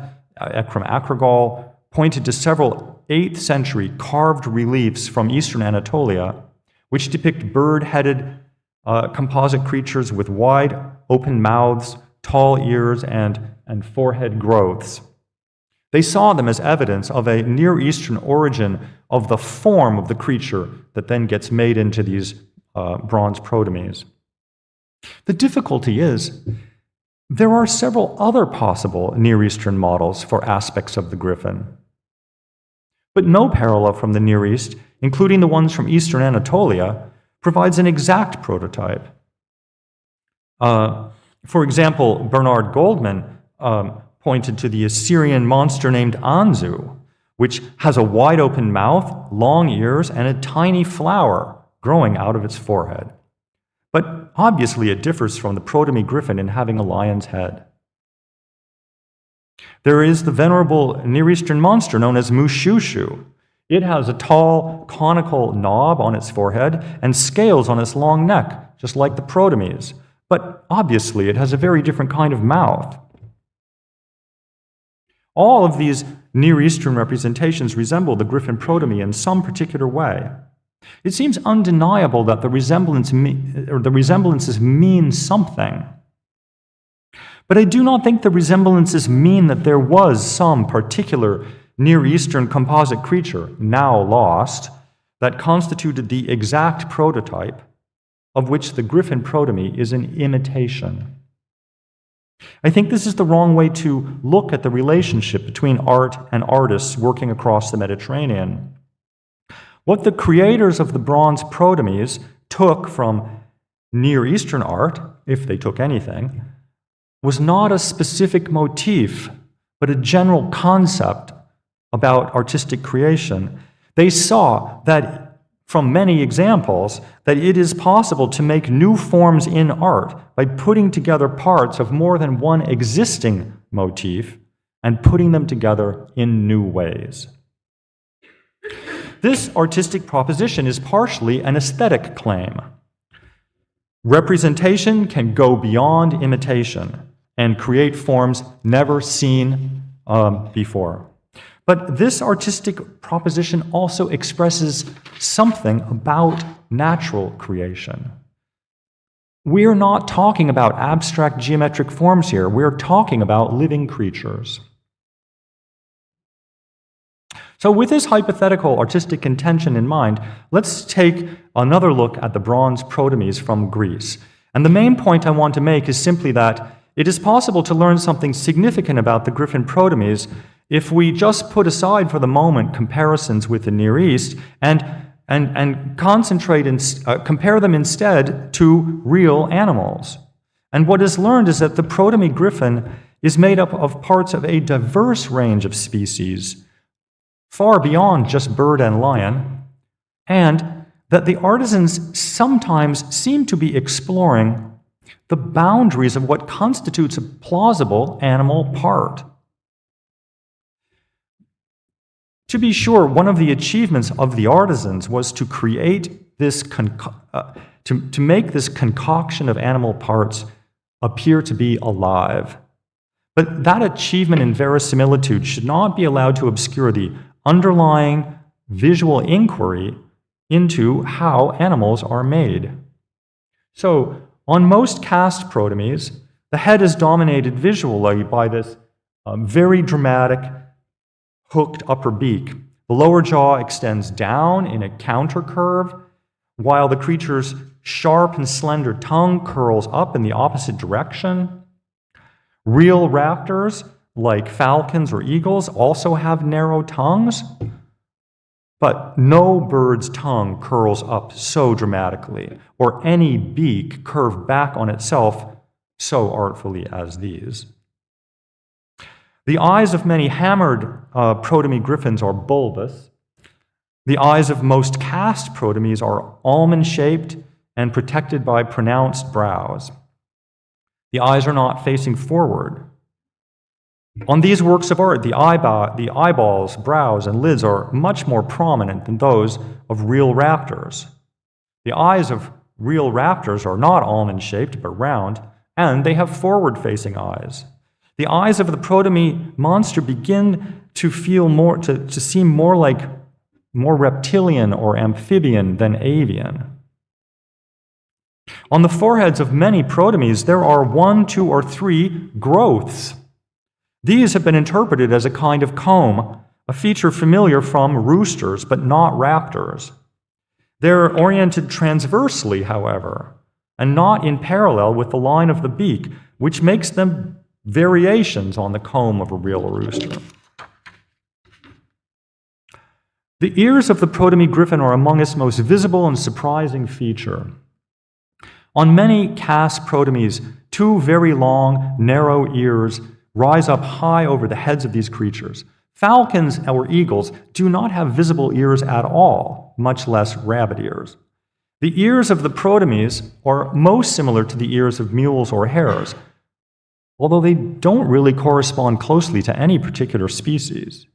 from Akragal pointed to several 8th century carved reliefs from eastern Anatolia, which depict bird-headed composite creatures with wide open mouths, tall ears, and forehead growths. They saw them as evidence of a Near Eastern origin of the form of the creature that then gets made into these bronze protomes. The difficulty is, there are several other possible Near Eastern models for aspects of the griffin, but no parallel from the Near East, including the ones from Eastern Anatolia, provides an exact prototype. For example, Bernard Goldman pointed to the Assyrian monster named Anzu, which has a wide open mouth, long ears, and a tiny flower growing out of its forehead. But obviously it differs from the protome griffin in having a lion's head. There is the venerable Near Eastern monster known as Mushushu. It has a tall, conical knob on its forehead and scales on its long neck, just like the protomes. But obviously it has a very different kind of mouth. All of these Near Eastern representations resemble the griffin protome in some particular way. It seems undeniable that the resemblances mean something. But I do not think the resemblances mean that there was some particular Near Eastern composite creature, now lost, that constituted the exact prototype of which the griffin protome is an imitation. I think this is the wrong way to look at the relationship between art and artists working across the Mediterranean. What the creators of the bronze protomes took from Near Eastern art, if they took anything, was not a specific motif, but a general concept about artistic creation. They saw that, from many examples, that it is possible to make new forms in art by putting together parts of more than one existing motif and putting them together in new ways. This artistic proposition is partially an aesthetic claim. Representation can go beyond imitation and create forms never seen before. But this artistic proposition also expresses something about natural creation. We're not talking about abstract geometric forms here. We're talking about living creatures. So with this hypothetical artistic intention in mind, let's take another look at the bronze protomes from Greece. And the main point I want to make is simply that it is possible to learn something significant about the Griffin protomes if we just put aside for the moment comparisons with the Near East and concentrate and compare them instead to real animals. And what is learned is that the protome griffin is made up of parts of a diverse range of species, far beyond just bird and lion, and that the artisans sometimes seem to be exploring the boundaries of what constitutes a plausible animal part. To be sure, one of the achievements of the artisans was to create this, to make this concoction of animal parts appear to be alive. But that achievement in verisimilitude should not be allowed to obscure the underlying visual inquiry into how animals are made. So, on most cast protomes, the head is dominated visually by this very dramatic hooked upper beak. The lower jaw extends down in a counter curve, while the creature's sharp and slender tongue curls up in the opposite direction. Real raptors, like falcons or eagles, also have narrow tongues, but no bird's tongue curls up so dramatically, or any beak curved back on itself so artfully as these. The eyes of many hammered Protome griffins are bulbous. The eyes of most cast Protomes are almond-shaped and protected by pronounced brows. The eyes are not facing forward. On these works of art, the eyeballs, brows, and lids are much more prominent than those of real raptors. The eyes of real raptors are not almond-shaped, but round, and they have forward-facing eyes. The eyes of the Protome monster begin to feel more, to seem more like more reptilian or amphibian than avian. On the foreheads of many Protomes, there are 1, 2, or 3 growths. These have been interpreted as a kind of comb, a feature familiar from roosters, but not raptors. They're oriented transversely, however, and not in parallel with the line of the beak, which makes them variations on the comb of a real rooster. The ears of the Protome griffin are among its most visible and surprising feature. On many cast Protomes, 2 very long, narrow ears rise up high over the heads of these creatures. Falcons or eagles do not have visible ears at all, much less rabbit ears. The ears of the Protomes are most similar to the ears of mules or hares, although they don't really correspond closely to any particular species.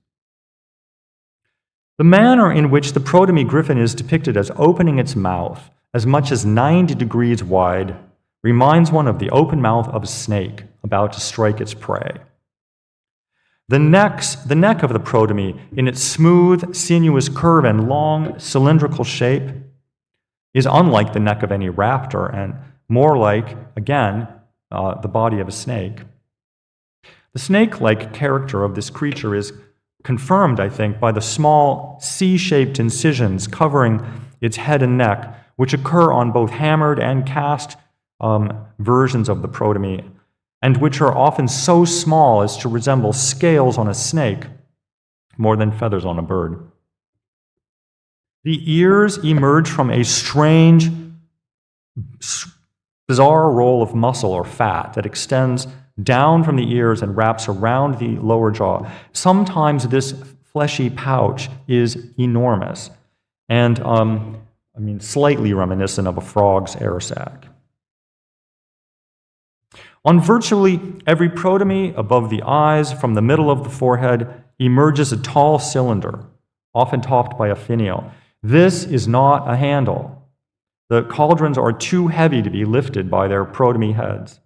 The manner in which the Protome griffin is depicted as opening its mouth as much as 90 degrees wide reminds one of the open mouth of a snake about to strike its prey. The neck of the Protome, in its smooth, sinuous curve and long, cylindrical shape, is unlike the neck of any raptor and more like, again, the body of a snake. The snake-like character of this creature is confirmed, I think, by the small C-shaped incisions covering its head and neck, which occur on both hammered and cast versions of the Protome, and which are often so small as to resemble scales on a snake more than feathers on a bird. The ears emerge from a strange, bizarre roll of muscle or fat that extends down from the ears and wraps around the lower jaw. Sometimes this fleshy pouch is enormous and, slightly reminiscent of a frog's air sac. On virtually every Protome, above the eyes, from the middle of the forehead, emerges a tall cylinder, often topped by a finial. This is not a handle. The cauldrons are too heavy to be lifted by their Protome heads.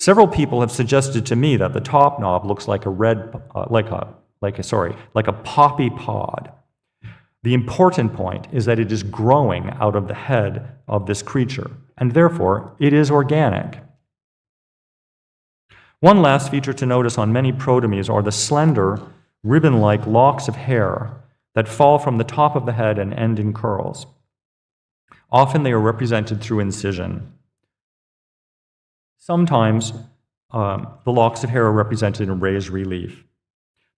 Several people have suggested to me that the top knob looks like a poppy pod. The important point is that it is growing out of the head of this creature, and therefore it is organic. One last feature to notice on many Protomes are the slender, ribbon-like locks of hair that fall from the top of the head and end in curls. Often they are represented through incision. Sometimes the locks of hair are represented in raised relief.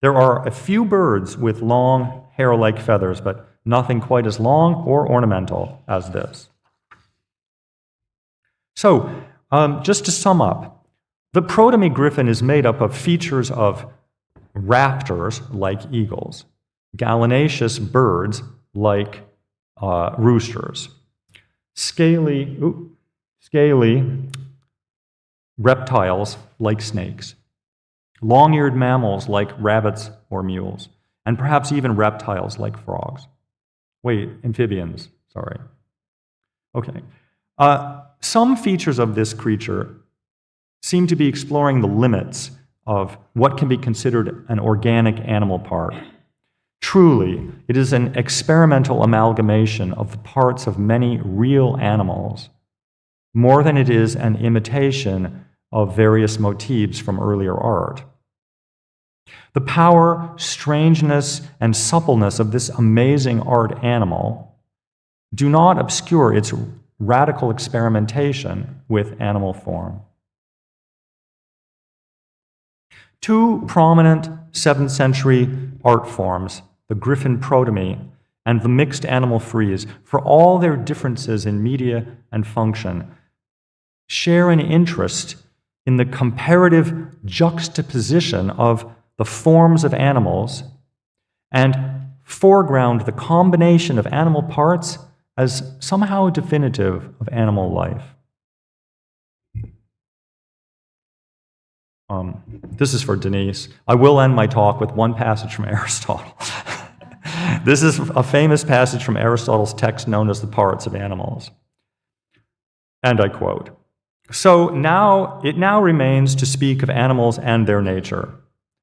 There are a few birds with long hair-like feathers, but nothing quite as long or ornamental as this. So, just to sum up, the Protome griffin is made up of features of raptors, like eagles, gallinaceous birds, like roosters, scaly reptiles, like snakes, long-eared mammals, like rabbits or mules, and perhaps even reptiles, like frogs. Wait, amphibians, sorry. Okay. Some features of this creature seem to be exploring the limits of what can be considered an organic animal part. Truly, it is an experimental amalgamation of the parts of many real animals, more than it is an imitation of various motifs from earlier art. The power, strangeness, and suppleness of this amazing art animal do not obscure its radical experimentation with animal form. Two prominent 7th century art forms, the Griffin Protome and the mixed animal frieze, for all their differences in media and function, share an interest in the comparative juxtaposition of the forms of animals and foreground the combination of animal parts as somehow definitive of animal life. This is for Denise. I will end my talk with one passage from Aristotle. This is a famous passage from Aristotle's text known as The Parts of Animals. And I quote, "So it now remains to speak of animals and their nature.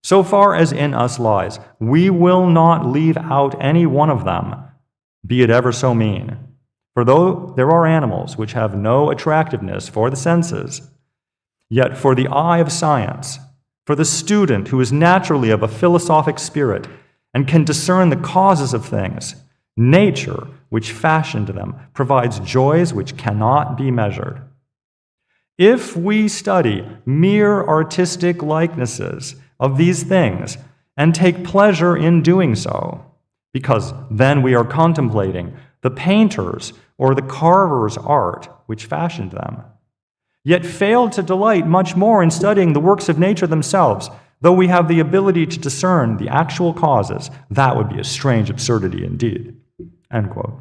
So far as in us lies, we will not leave out any one of them, be it ever so mean. For though there are animals which have no attractiveness for the senses, yet for the eye of science, for the student who is naturally of a philosophic spirit and can discern the causes of things, nature, which fashioned them, provides joys which cannot be measured. If we study mere artistic likenesses of these things and take pleasure in doing so, because then we are contemplating the painter's or the carver's art which fashioned them, yet fail to delight much more in studying the works of nature themselves, though we have the ability to discern the actual causes, that would be a strange absurdity indeed." End quote.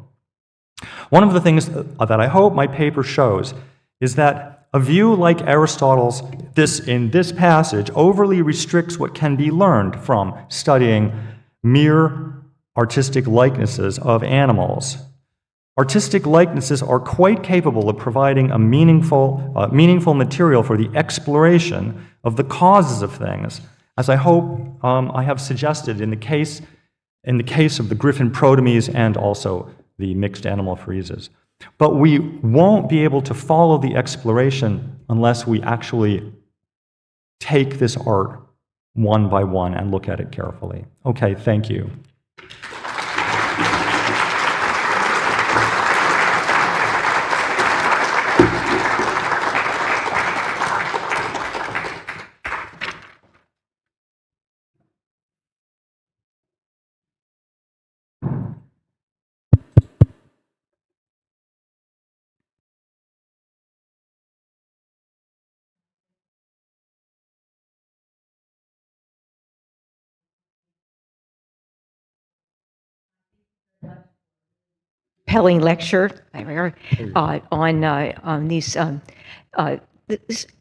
One of the things that I hope my paper shows is that a view like Aristotle's in this passage overly restricts what can be learned from studying mere artistic likenesses of animals. Artistic likenesses are quite capable of providing a meaningful material for the exploration of the causes of things, as I hope I have suggested in the case of the Griffin Protomes and also the mixed animal friezes. But we won't be able to follow the exploration unless we actually take this art one by one and look at it carefully. Okay, thank you. Compelling lecture on these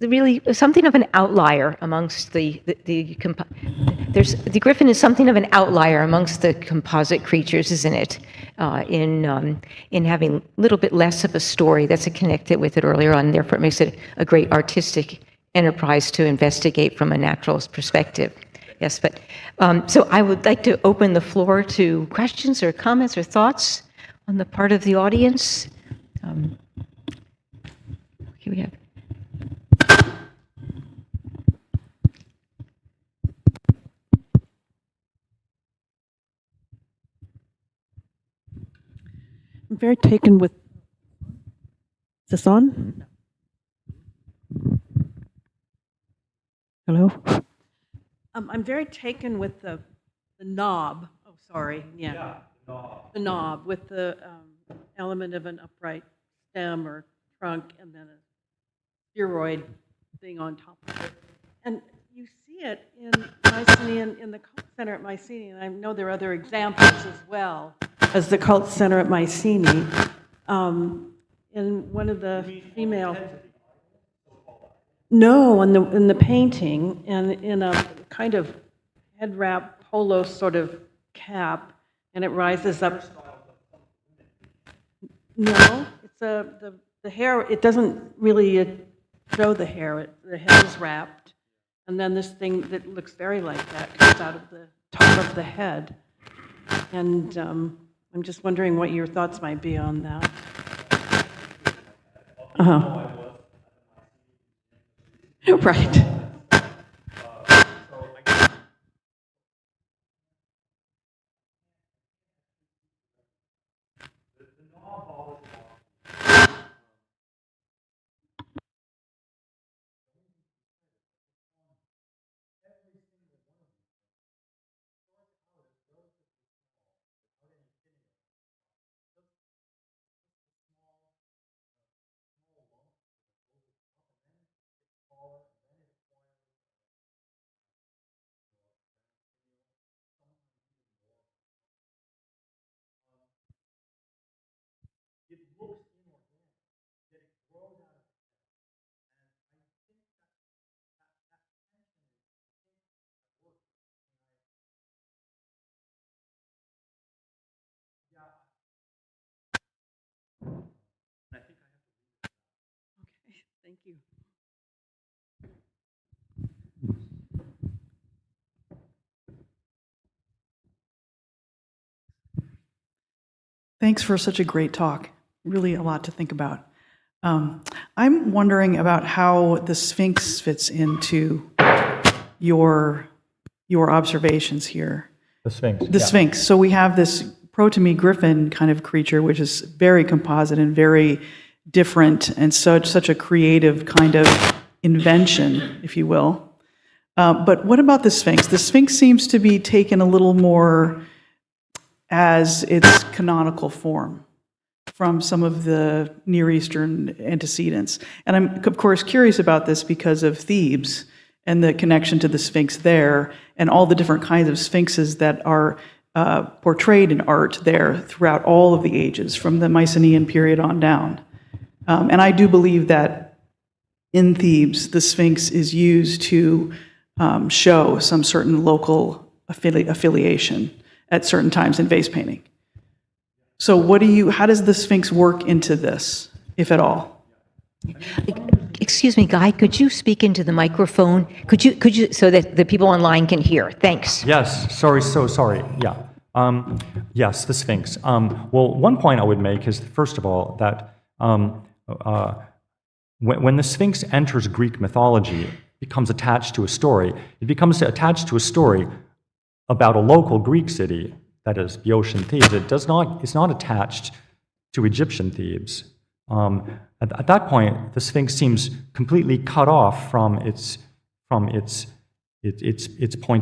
really something of an outlier amongst the Griffin is something of an outlier amongst the composite creatures, isn't it? In having a little bit less of a story that's connected with it earlier on, therefore it makes it a great artistic enterprise to investigate from a naturalist perspective. Yes, but so I would like to open the floor to questions or comments or thoughts on the part of the audience. Here we have. I'm very taken with. Is this on? Hello? I'm very taken with the knob. Oh, sorry. Yeah. The knob with the element of an upright stem or trunk and then a spheroid thing on top of it. And you see it in Mycenaean, in the cult center at Mycenae, and I know there are other examples as well as the cult center at Mycenae. In one of the female... No, in the painting, and in a kind of head wrap polo sort of cap, and it rises up. No, it's the hair. It doesn't really show the hair. The head is wrapped, and then this thing that looks very like that comes out of the top of the head. And I'm just wondering what your thoughts might be on that. Right. Thank you. Thanks for such a great talk. Really a lot to think about. I'm wondering about how the Sphinx fits into your observations here. The Sphinx. The Sphinx. So we have this Protome Griffin kind of creature, which is very composite and very different, and such a creative kind of invention, if you will. But what about the Sphinx? The Sphinx seems to be taken a little more as its canonical form from some of the Near Eastern antecedents. And I'm, of course, curious about this because of Thebes and the connection to the Sphinx there, and all the different kinds of sphinxes that are portrayed in art there throughout all of the ages, from the Mycenaean period on down. And I do believe that in Thebes, the Sphinx is used to show some certain local affiliation at certain times in vase painting. So how does the Sphinx work into this, if at all? Excuse me, Guy, could you speak into the microphone? Could you, so that the people online can hear? Thanks. Yes, sorry. Yeah. Yes, the Sphinx. Well, one point I would make is, first of all, that when the Sphinx enters Greek mythology, it becomes attached to a story. It becomes attached to a story about a local Greek city, that is Boeotian Thebes. It's not attached to Egyptian Thebes. At that point, the Sphinx seems completely cut off from its point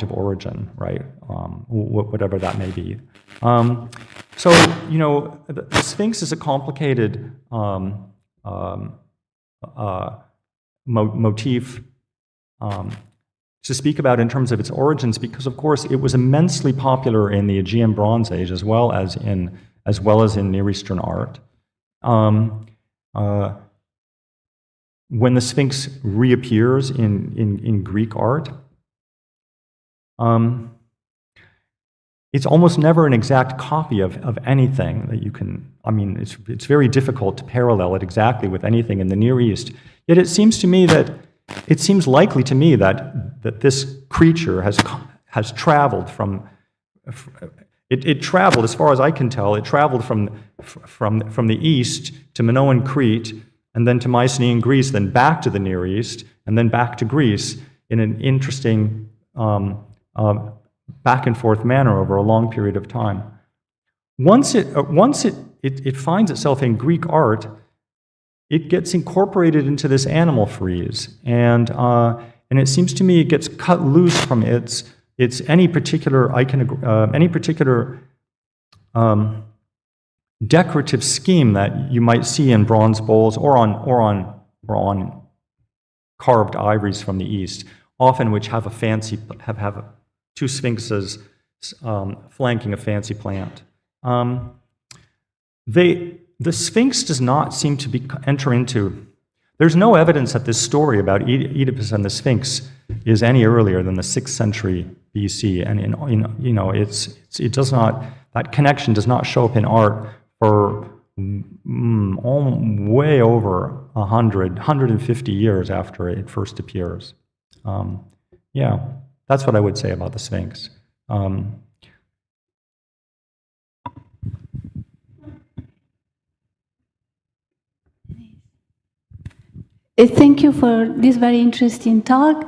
of origin, right? Whatever that may be. So, the Sphinx is a complicated motif to speak about in terms of its origins, because, of course, it was immensely popular in the Aegean Bronze Age as well as in Near Eastern art. When the Sphinx reappears in Greek art, it's almost never an exact copy of anything that you can. I mean, it's very difficult to parallel it exactly with anything in the Near East. Yet it seems likely to me that this creature has traveled from. It traveled, as far as I can tell, it traveled from the east to Minoan Crete, and then to Mycenaean Greece, then back to the Near East, and then back to Greece in an interesting back and forth manner over a long period of time. Once it finds itself in Greek art, it gets incorporated into this animal frieze, and it seems to me it gets cut loose from its any particular decorative scheme that you might see in bronze bowls or on carved ivories from the East, often which have have two sphinxes flanking a fancy plant. The Sphinx does not seem to enter into. There's no evidence that this story about Oedipus and the Sphinx is any earlier than the 6th century BC, and it does not. That connection does not show up in art for way over 150 years after it first appears. Yeah, that's what I would say about the Sphinx. Thank you for this very interesting talk,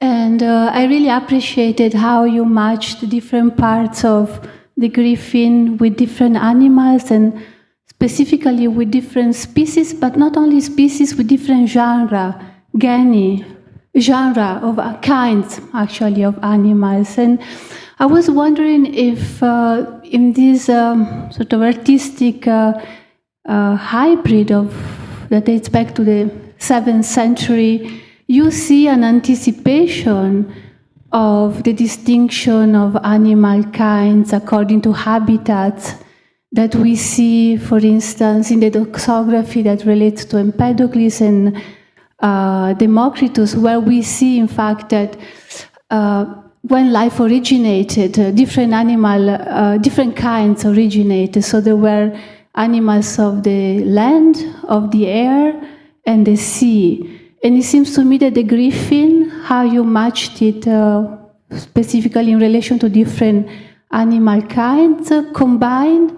and I really appreciated how you matched different parts of the Griffin with different animals, and specifically with different species, but not only species, with different genre of kinds, actually, of animals. And I was wondering if in this sort of artistic hybrid that dates back to the 7th century, you see an anticipation of the distinction of animal kinds according to habitats that we see, for instance, in the doxography that relates to Empedocles and Democritus, where we see, in fact, that when life originated, different kinds originated. So there were animals of the land, of the air, and the sea. And it seems to me that the griffin, how you matched it specifically in relation to different animal kinds, combined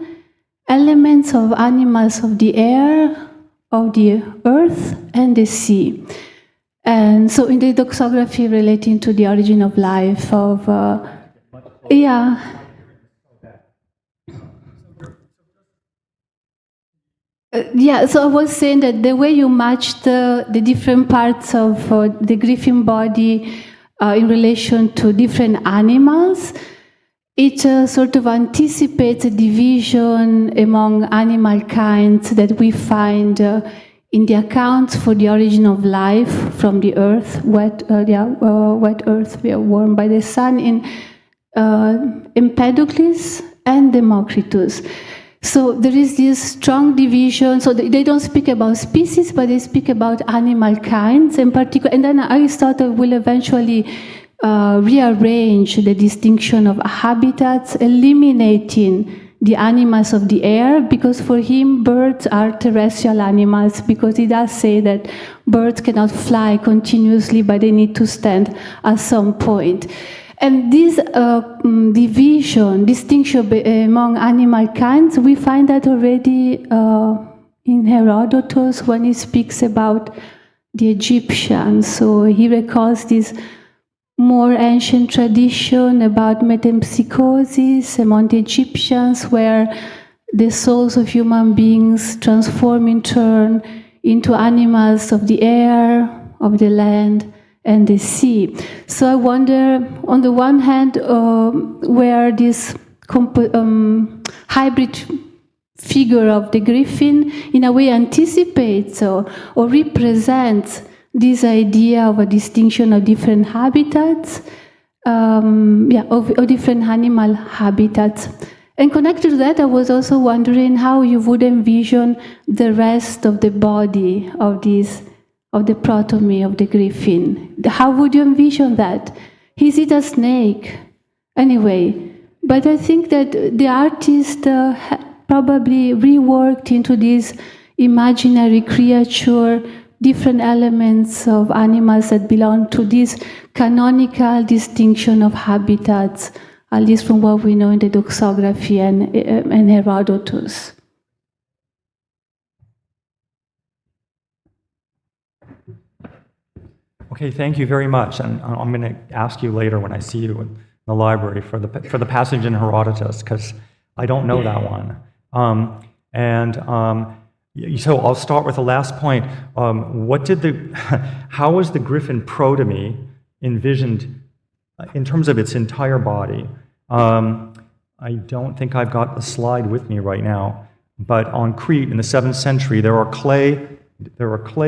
elements of animals of the air, of the earth, and the sea. And so in the doxography relating to the origin of life, so I was saying that the way you matched the different parts of the griffin body in relation to different animals, it sort of anticipates a division among animal kinds that we find in the accounts for the origin of life from the earth, wet earth warmed by the sun, in Empedocles and Democritus. So there is this strong division. So they don't speak about species, but they speak about animal kinds in particular. And then Aristotle will eventually rearrange the distinction of habitats, eliminating the animals of the air, because for him birds are terrestrial animals, because he does say that birds cannot fly continuously, but they need to stand at some point. And this distinction among animal kinds, we find that already in Herodotus when he speaks about the Egyptians. So he recalls this more ancient tradition about metempsychosis among the Egyptians, where the souls of human beings transform in turn into animals of the air, of the land, and the sea. So I wonder, on the one hand, where this hybrid figure of the griffin in a way anticipates or represents this idea of a distinction of different habitats, of different animal habitats. And connected to that, I was also wondering how you would envision the rest of the body of the protome of the griffin. How would you envision that? Is it a snake? Anyway, but I think that the artist probably reworked into this imaginary creature different elements of animals that belong to this canonical distinction of habitats, at least from what we know in the doxography and Herodotus. Okay, thank you very much. And I'm going to ask you later when I see you in the library for the passage in Herodotus, because I don't know that one. So I'll start with the last point. How was the griffin protome envisioned in terms of its entire body? I don't think I've got the slide with me right now, but on Crete in the 7th century, there are clay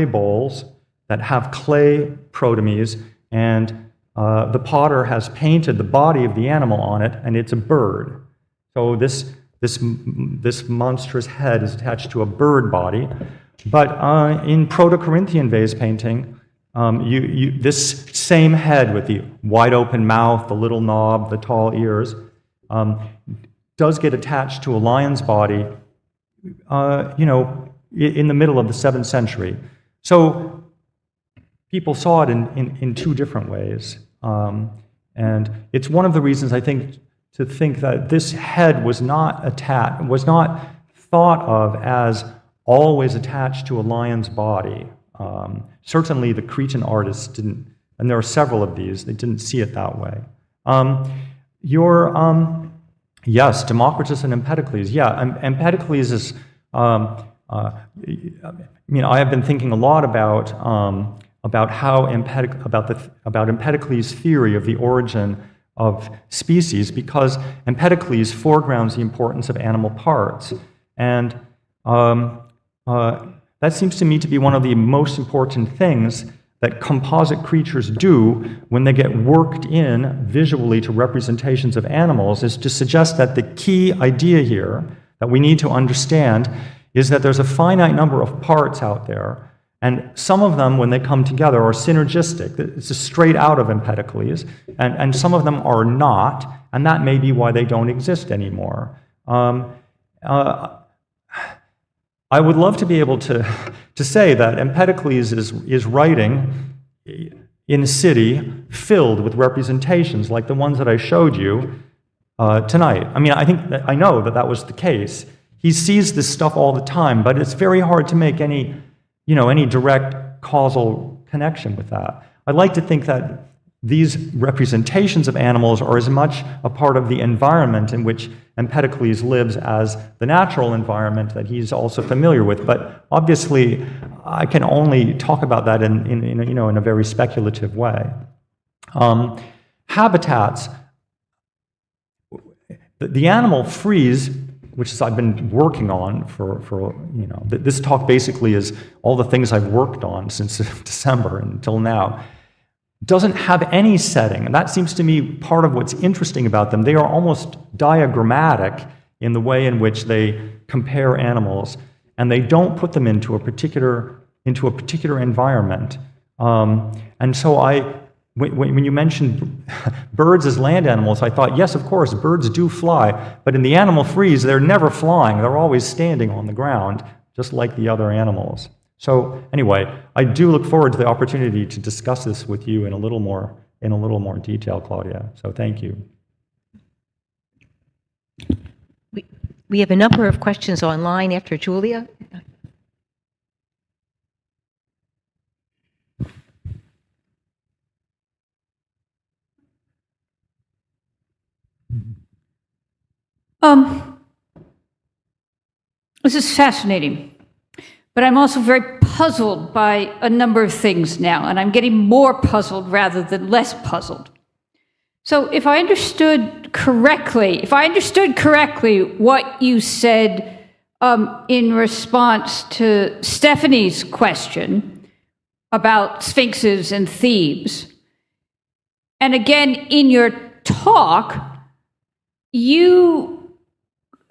bowls that have clay protomes, and the potter has painted the body of the animal on it, and it's a bird. So this monstrous head is attached to a bird body. But in Proto-Corinthian vase painting, this same head with the wide open mouth, the little knob, the tall ears, does get attached to a lion's body, in the middle of the 7th century. So people saw it in two different ways. And it's one of the reasons, I think, to think that this head was not thought of as always attached to a lion's body. Certainly the Cretan artists didn't, and there are several of these, they didn't see it that way. Yes, Democritus and Empedocles. Yeah, Empedocles is, I have been thinking a lot about how Empedocles' theory of the origin of species, because Empedocles foregrounds the importance of animal parts. And that seems to me to be one of the most important things that composite creatures do when they get worked in visually to representations of animals, is to suggest that the key idea here that we need to understand is that there's a finite number of parts out there, and some of them, when they come together, are synergistic. It's just straight out of Empedocles, and some of them are not, and that may be why they don't exist anymore. I would love to be able to say that Empedocles is writing in a city filled with representations like the ones that I showed you tonight. I mean, I know that was the case. He sees this stuff all the time, but it's very hard to make any direct causal connection with that. I'd like to think that these representations of animals are as much a part of the environment in which Empedocles lives as the natural environment that he's also familiar with. But obviously, I can only talk about that in a very speculative way. Habitats. The animal frieze, which I've been working on for this talk basically is all the things I've worked on since December until now, doesn't have any setting. And that seems to me part of what's interesting about them. They are almost diagrammatic in the way in which they compare animals, and they don't put them into a particular environment. And so when you mentioned birds as land animals, I thought, yes, of course, birds do fly, but in the animal frieze, they're never flying. They're always standing on the ground, just like the other animals. So anyway, I do look forward to the opportunity to discuss this with you in a little more detail, Claudia. So thank you. We have a number of questions online after Julia. This is fascinating, but I'm also very puzzled by a number of things now, and I'm getting more puzzled rather than less puzzled. So if I understood correctly what you said in response to Stephanie's question about sphinxes and Thebes, and again in your talk,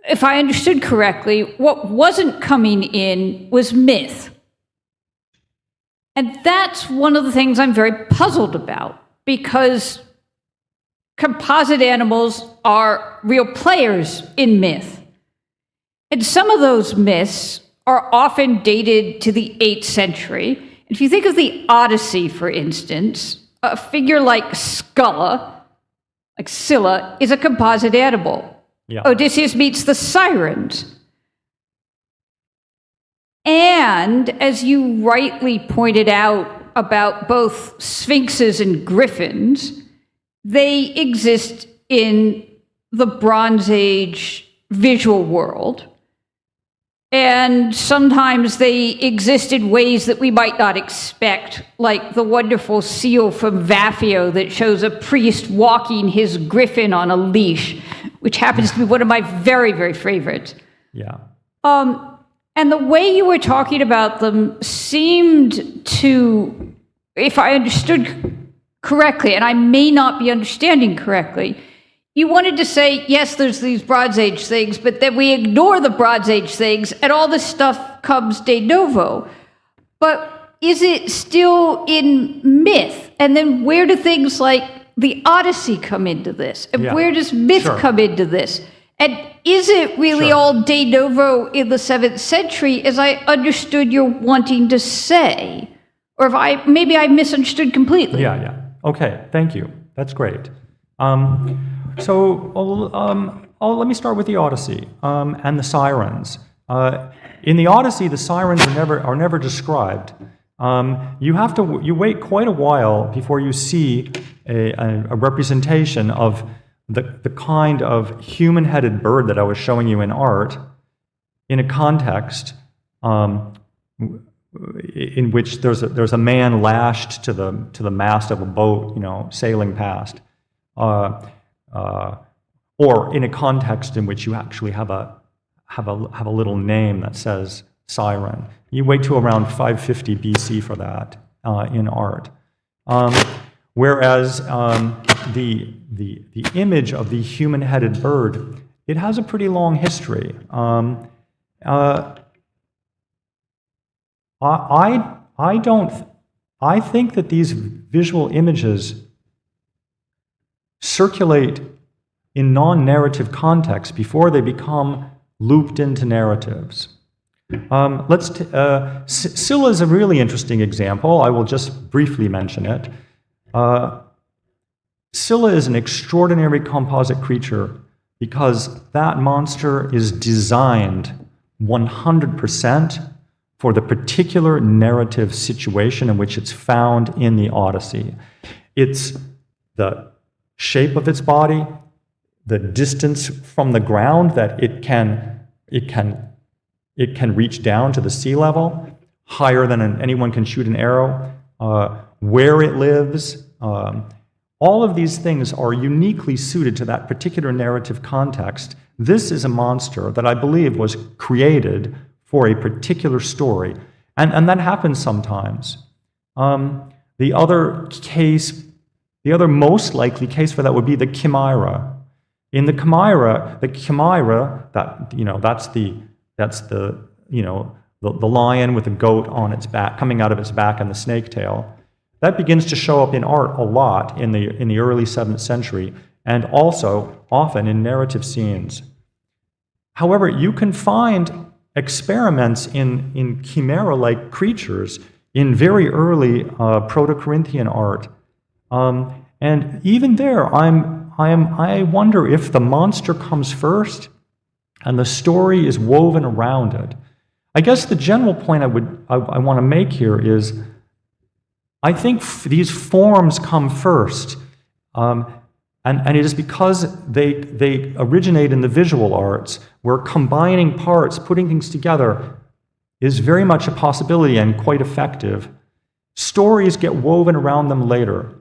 if I understood correctly, what wasn't coming in was myth. And that's one of the things I'm very puzzled about, because composite animals are real players in myth. And some of those myths are often dated to the 8th century. If you think of the Odyssey, for instance, a figure like Scylla is a composite animal. Yeah. Odysseus meets the sirens. And as you rightly pointed out about both sphinxes and griffins, they exist in the Bronze Age visual world. And sometimes they exist in ways that we might not expect, like the wonderful seal from Vaffio that shows a priest walking his griffin on a leash, which happens to be one of my very, very favorites. Yeah. And the way you were talking about them seemed to, if I understood correctly, and I may not be understanding correctly, you wanted to say, yes, there's these Bronze Age things, but then we ignore the Bronze Age things, and all this stuff comes de novo. But is it still in myth? And then where do things like the Odyssey come into this? And where does myth come into this? And is it really all de novo in the 7th century, as I understood you're wanting to say? Or maybe I misunderstood completely. Yeah. Okay, thank you. That's great. Let me start with the Odyssey and the sirens. In the Odyssey, the sirens are never described. You wait quite a while before you see a representation of the kind of human-headed bird that I was showing you in art in a context in which there's a man lashed to the mast of a boat, sailing past. Or in a context in which you actually have a little name that says siren. You wait till around 550 BC for that in art. Whereas the image of the human-headed bird, it has a pretty long history. I think that these visual images circulate in non-narrative contexts before they become looped into narratives. Scylla is a really interesting example. I will just briefly mention it. Scylla is an extraordinary composite creature because that monster is designed 100% for the particular narrative situation in which it's found in the Odyssey. It's the shape of its body, the distance from the ground that it can reach down to the sea level, higher than anyone can shoot an arrow, where it lives. All of these things are uniquely suited to that particular narrative context. This is a monster that I believe was created for a particular story, and that happens sometimes. The other most likely case for that would be the chimera. In the chimera, that's the lion with a goat on its back, coming out of its back, and the snake tail. That begins to show up in art a lot in the early 7th century, and also often in narrative scenes. However, you can find experiments in chimera-like creatures in very early Proto-Corinthian art, and even there, I wonder if the monster comes first and the story is woven around it. I guess the general point I want to make here is, I think these forms come first, and it is because they originate in the visual arts, where combining parts, putting things together, is very much a possibility and quite effective. Stories get woven around them later.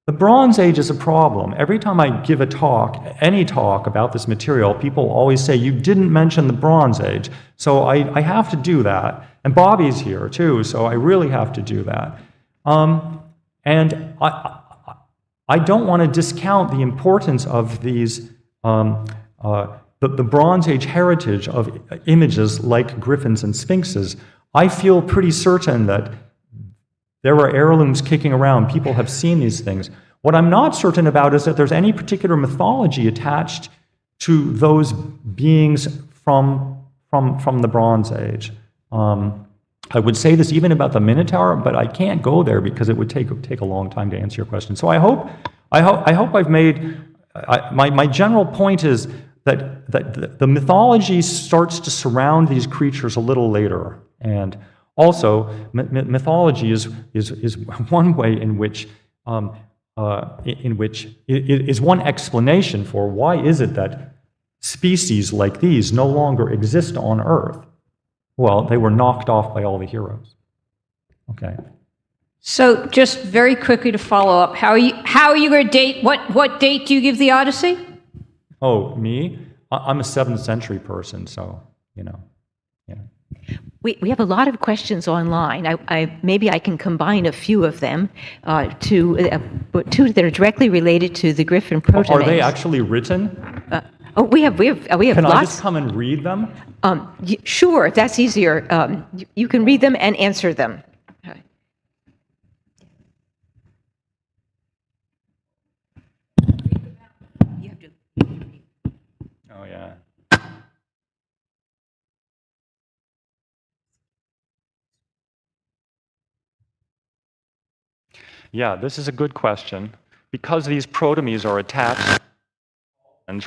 The Bronze Age is a problem. Every time I give a talk, any talk about this material, people always say, you didn't mention the Bronze Age. So I have to do that. And Bobby's here too, so I really have to do that. And I don't want to discount the importance of these, the Bronze Age heritage of images like griffins and sphinxes. I feel pretty certain that there are heirlooms kicking around. People have seen these things. What I'm not certain about is that there's any particular mythology attached to those beings from the Bronze Age. I would say this even about the Minotaur, but I can't go there because it would take a long time to answer your question. So I hope I've made my general point is that the mythology starts to surround these creatures a little later, and also mythology is one way in which is one explanation for why is it that species like these no longer exist on Earth. Well, they were knocked off by all the heroes. Okay. So just very quickly to follow up, how are you going to date, what date do you give the Odyssey? Oh, me? I'm a 7th century person, so, yeah. We have a lot of questions online. Maybe I can combine a few of them two that are directly related to the Griffin protomes. Are they actually written? We have Can lots. I just come and read them? Sure, if that's easier. You can read them and answer them. Oh, yeah. Yeah, this is a good question. Because these protomes are attached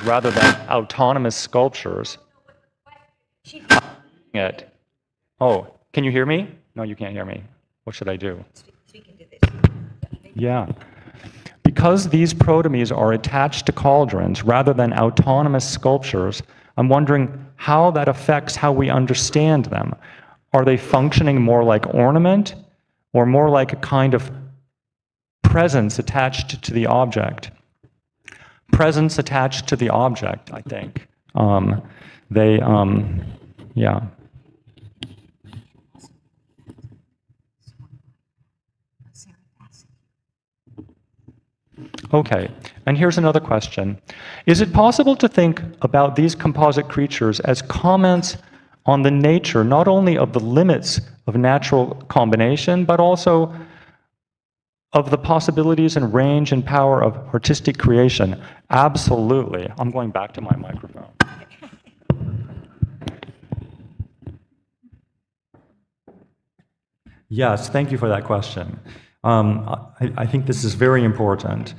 rather than autonomous sculptures. Oh, can you hear me? No, you can't hear me. What should I do? Yeah. Because these protomes are attached to cauldrons rather than autonomous sculptures, I'm wondering how that affects how we understand them. Are they functioning more like ornament or more like a kind of presence attached to the object? Presence attached to the object, I think. Yeah. Okay, and here's another question. Is it possible to think about these composite creatures as comments on the nature, not only of the limits of natural combination, but also of the possibilities and range and power of artistic creation? Absolutely. I'm going back to my microphone. Yes, thank you for that question. I think this is very important.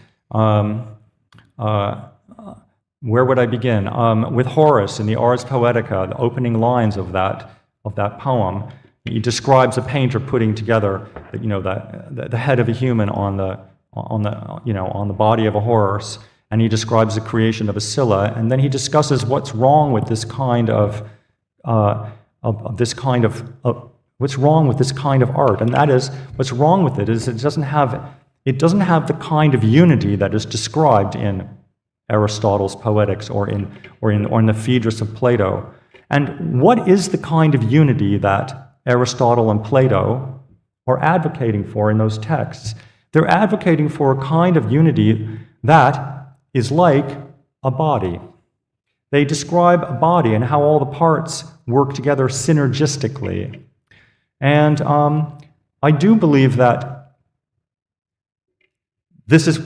Where would I begin? With Horace in the Ars Poetica, the opening lines of that poem, he describes a painter putting together, the head of a human on the body of a horse, and he describes the creation of a Scylla, and then he discusses what's wrong with this kind of what's wrong with this kind of art, and that is what's wrong with it is it doesn't have the kind of unity that is described in Aristotle's Poetics or in the Phaedrus of Plato. And what is the kind of unity that Aristotle and Plato are advocating for in those texts? They're advocating for a kind of unity that is like a body. They describe a body and how all the parts work together synergistically. And I do believe that this is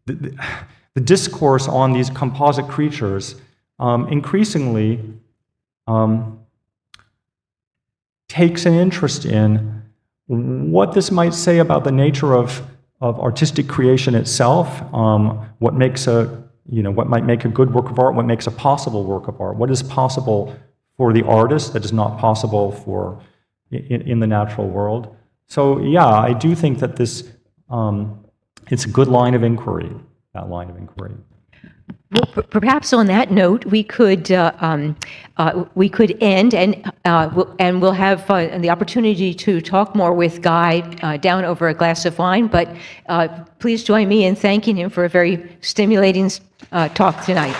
the discourse on these composite creatures increasingly takes an interest in what this might say about the nature of artistic creation itself, what might make a good work of art, what makes a possible work of art, what is possible for the artist that is not possible in the natural world. So yeah, I do think that this it's a good line of inquiry. That line of inquiry. Well, perhaps on that note, we could end, and we'll have the opportunity to talk more with Guy down over a glass of wine. But please join me in thanking him for a very stimulating talk tonight.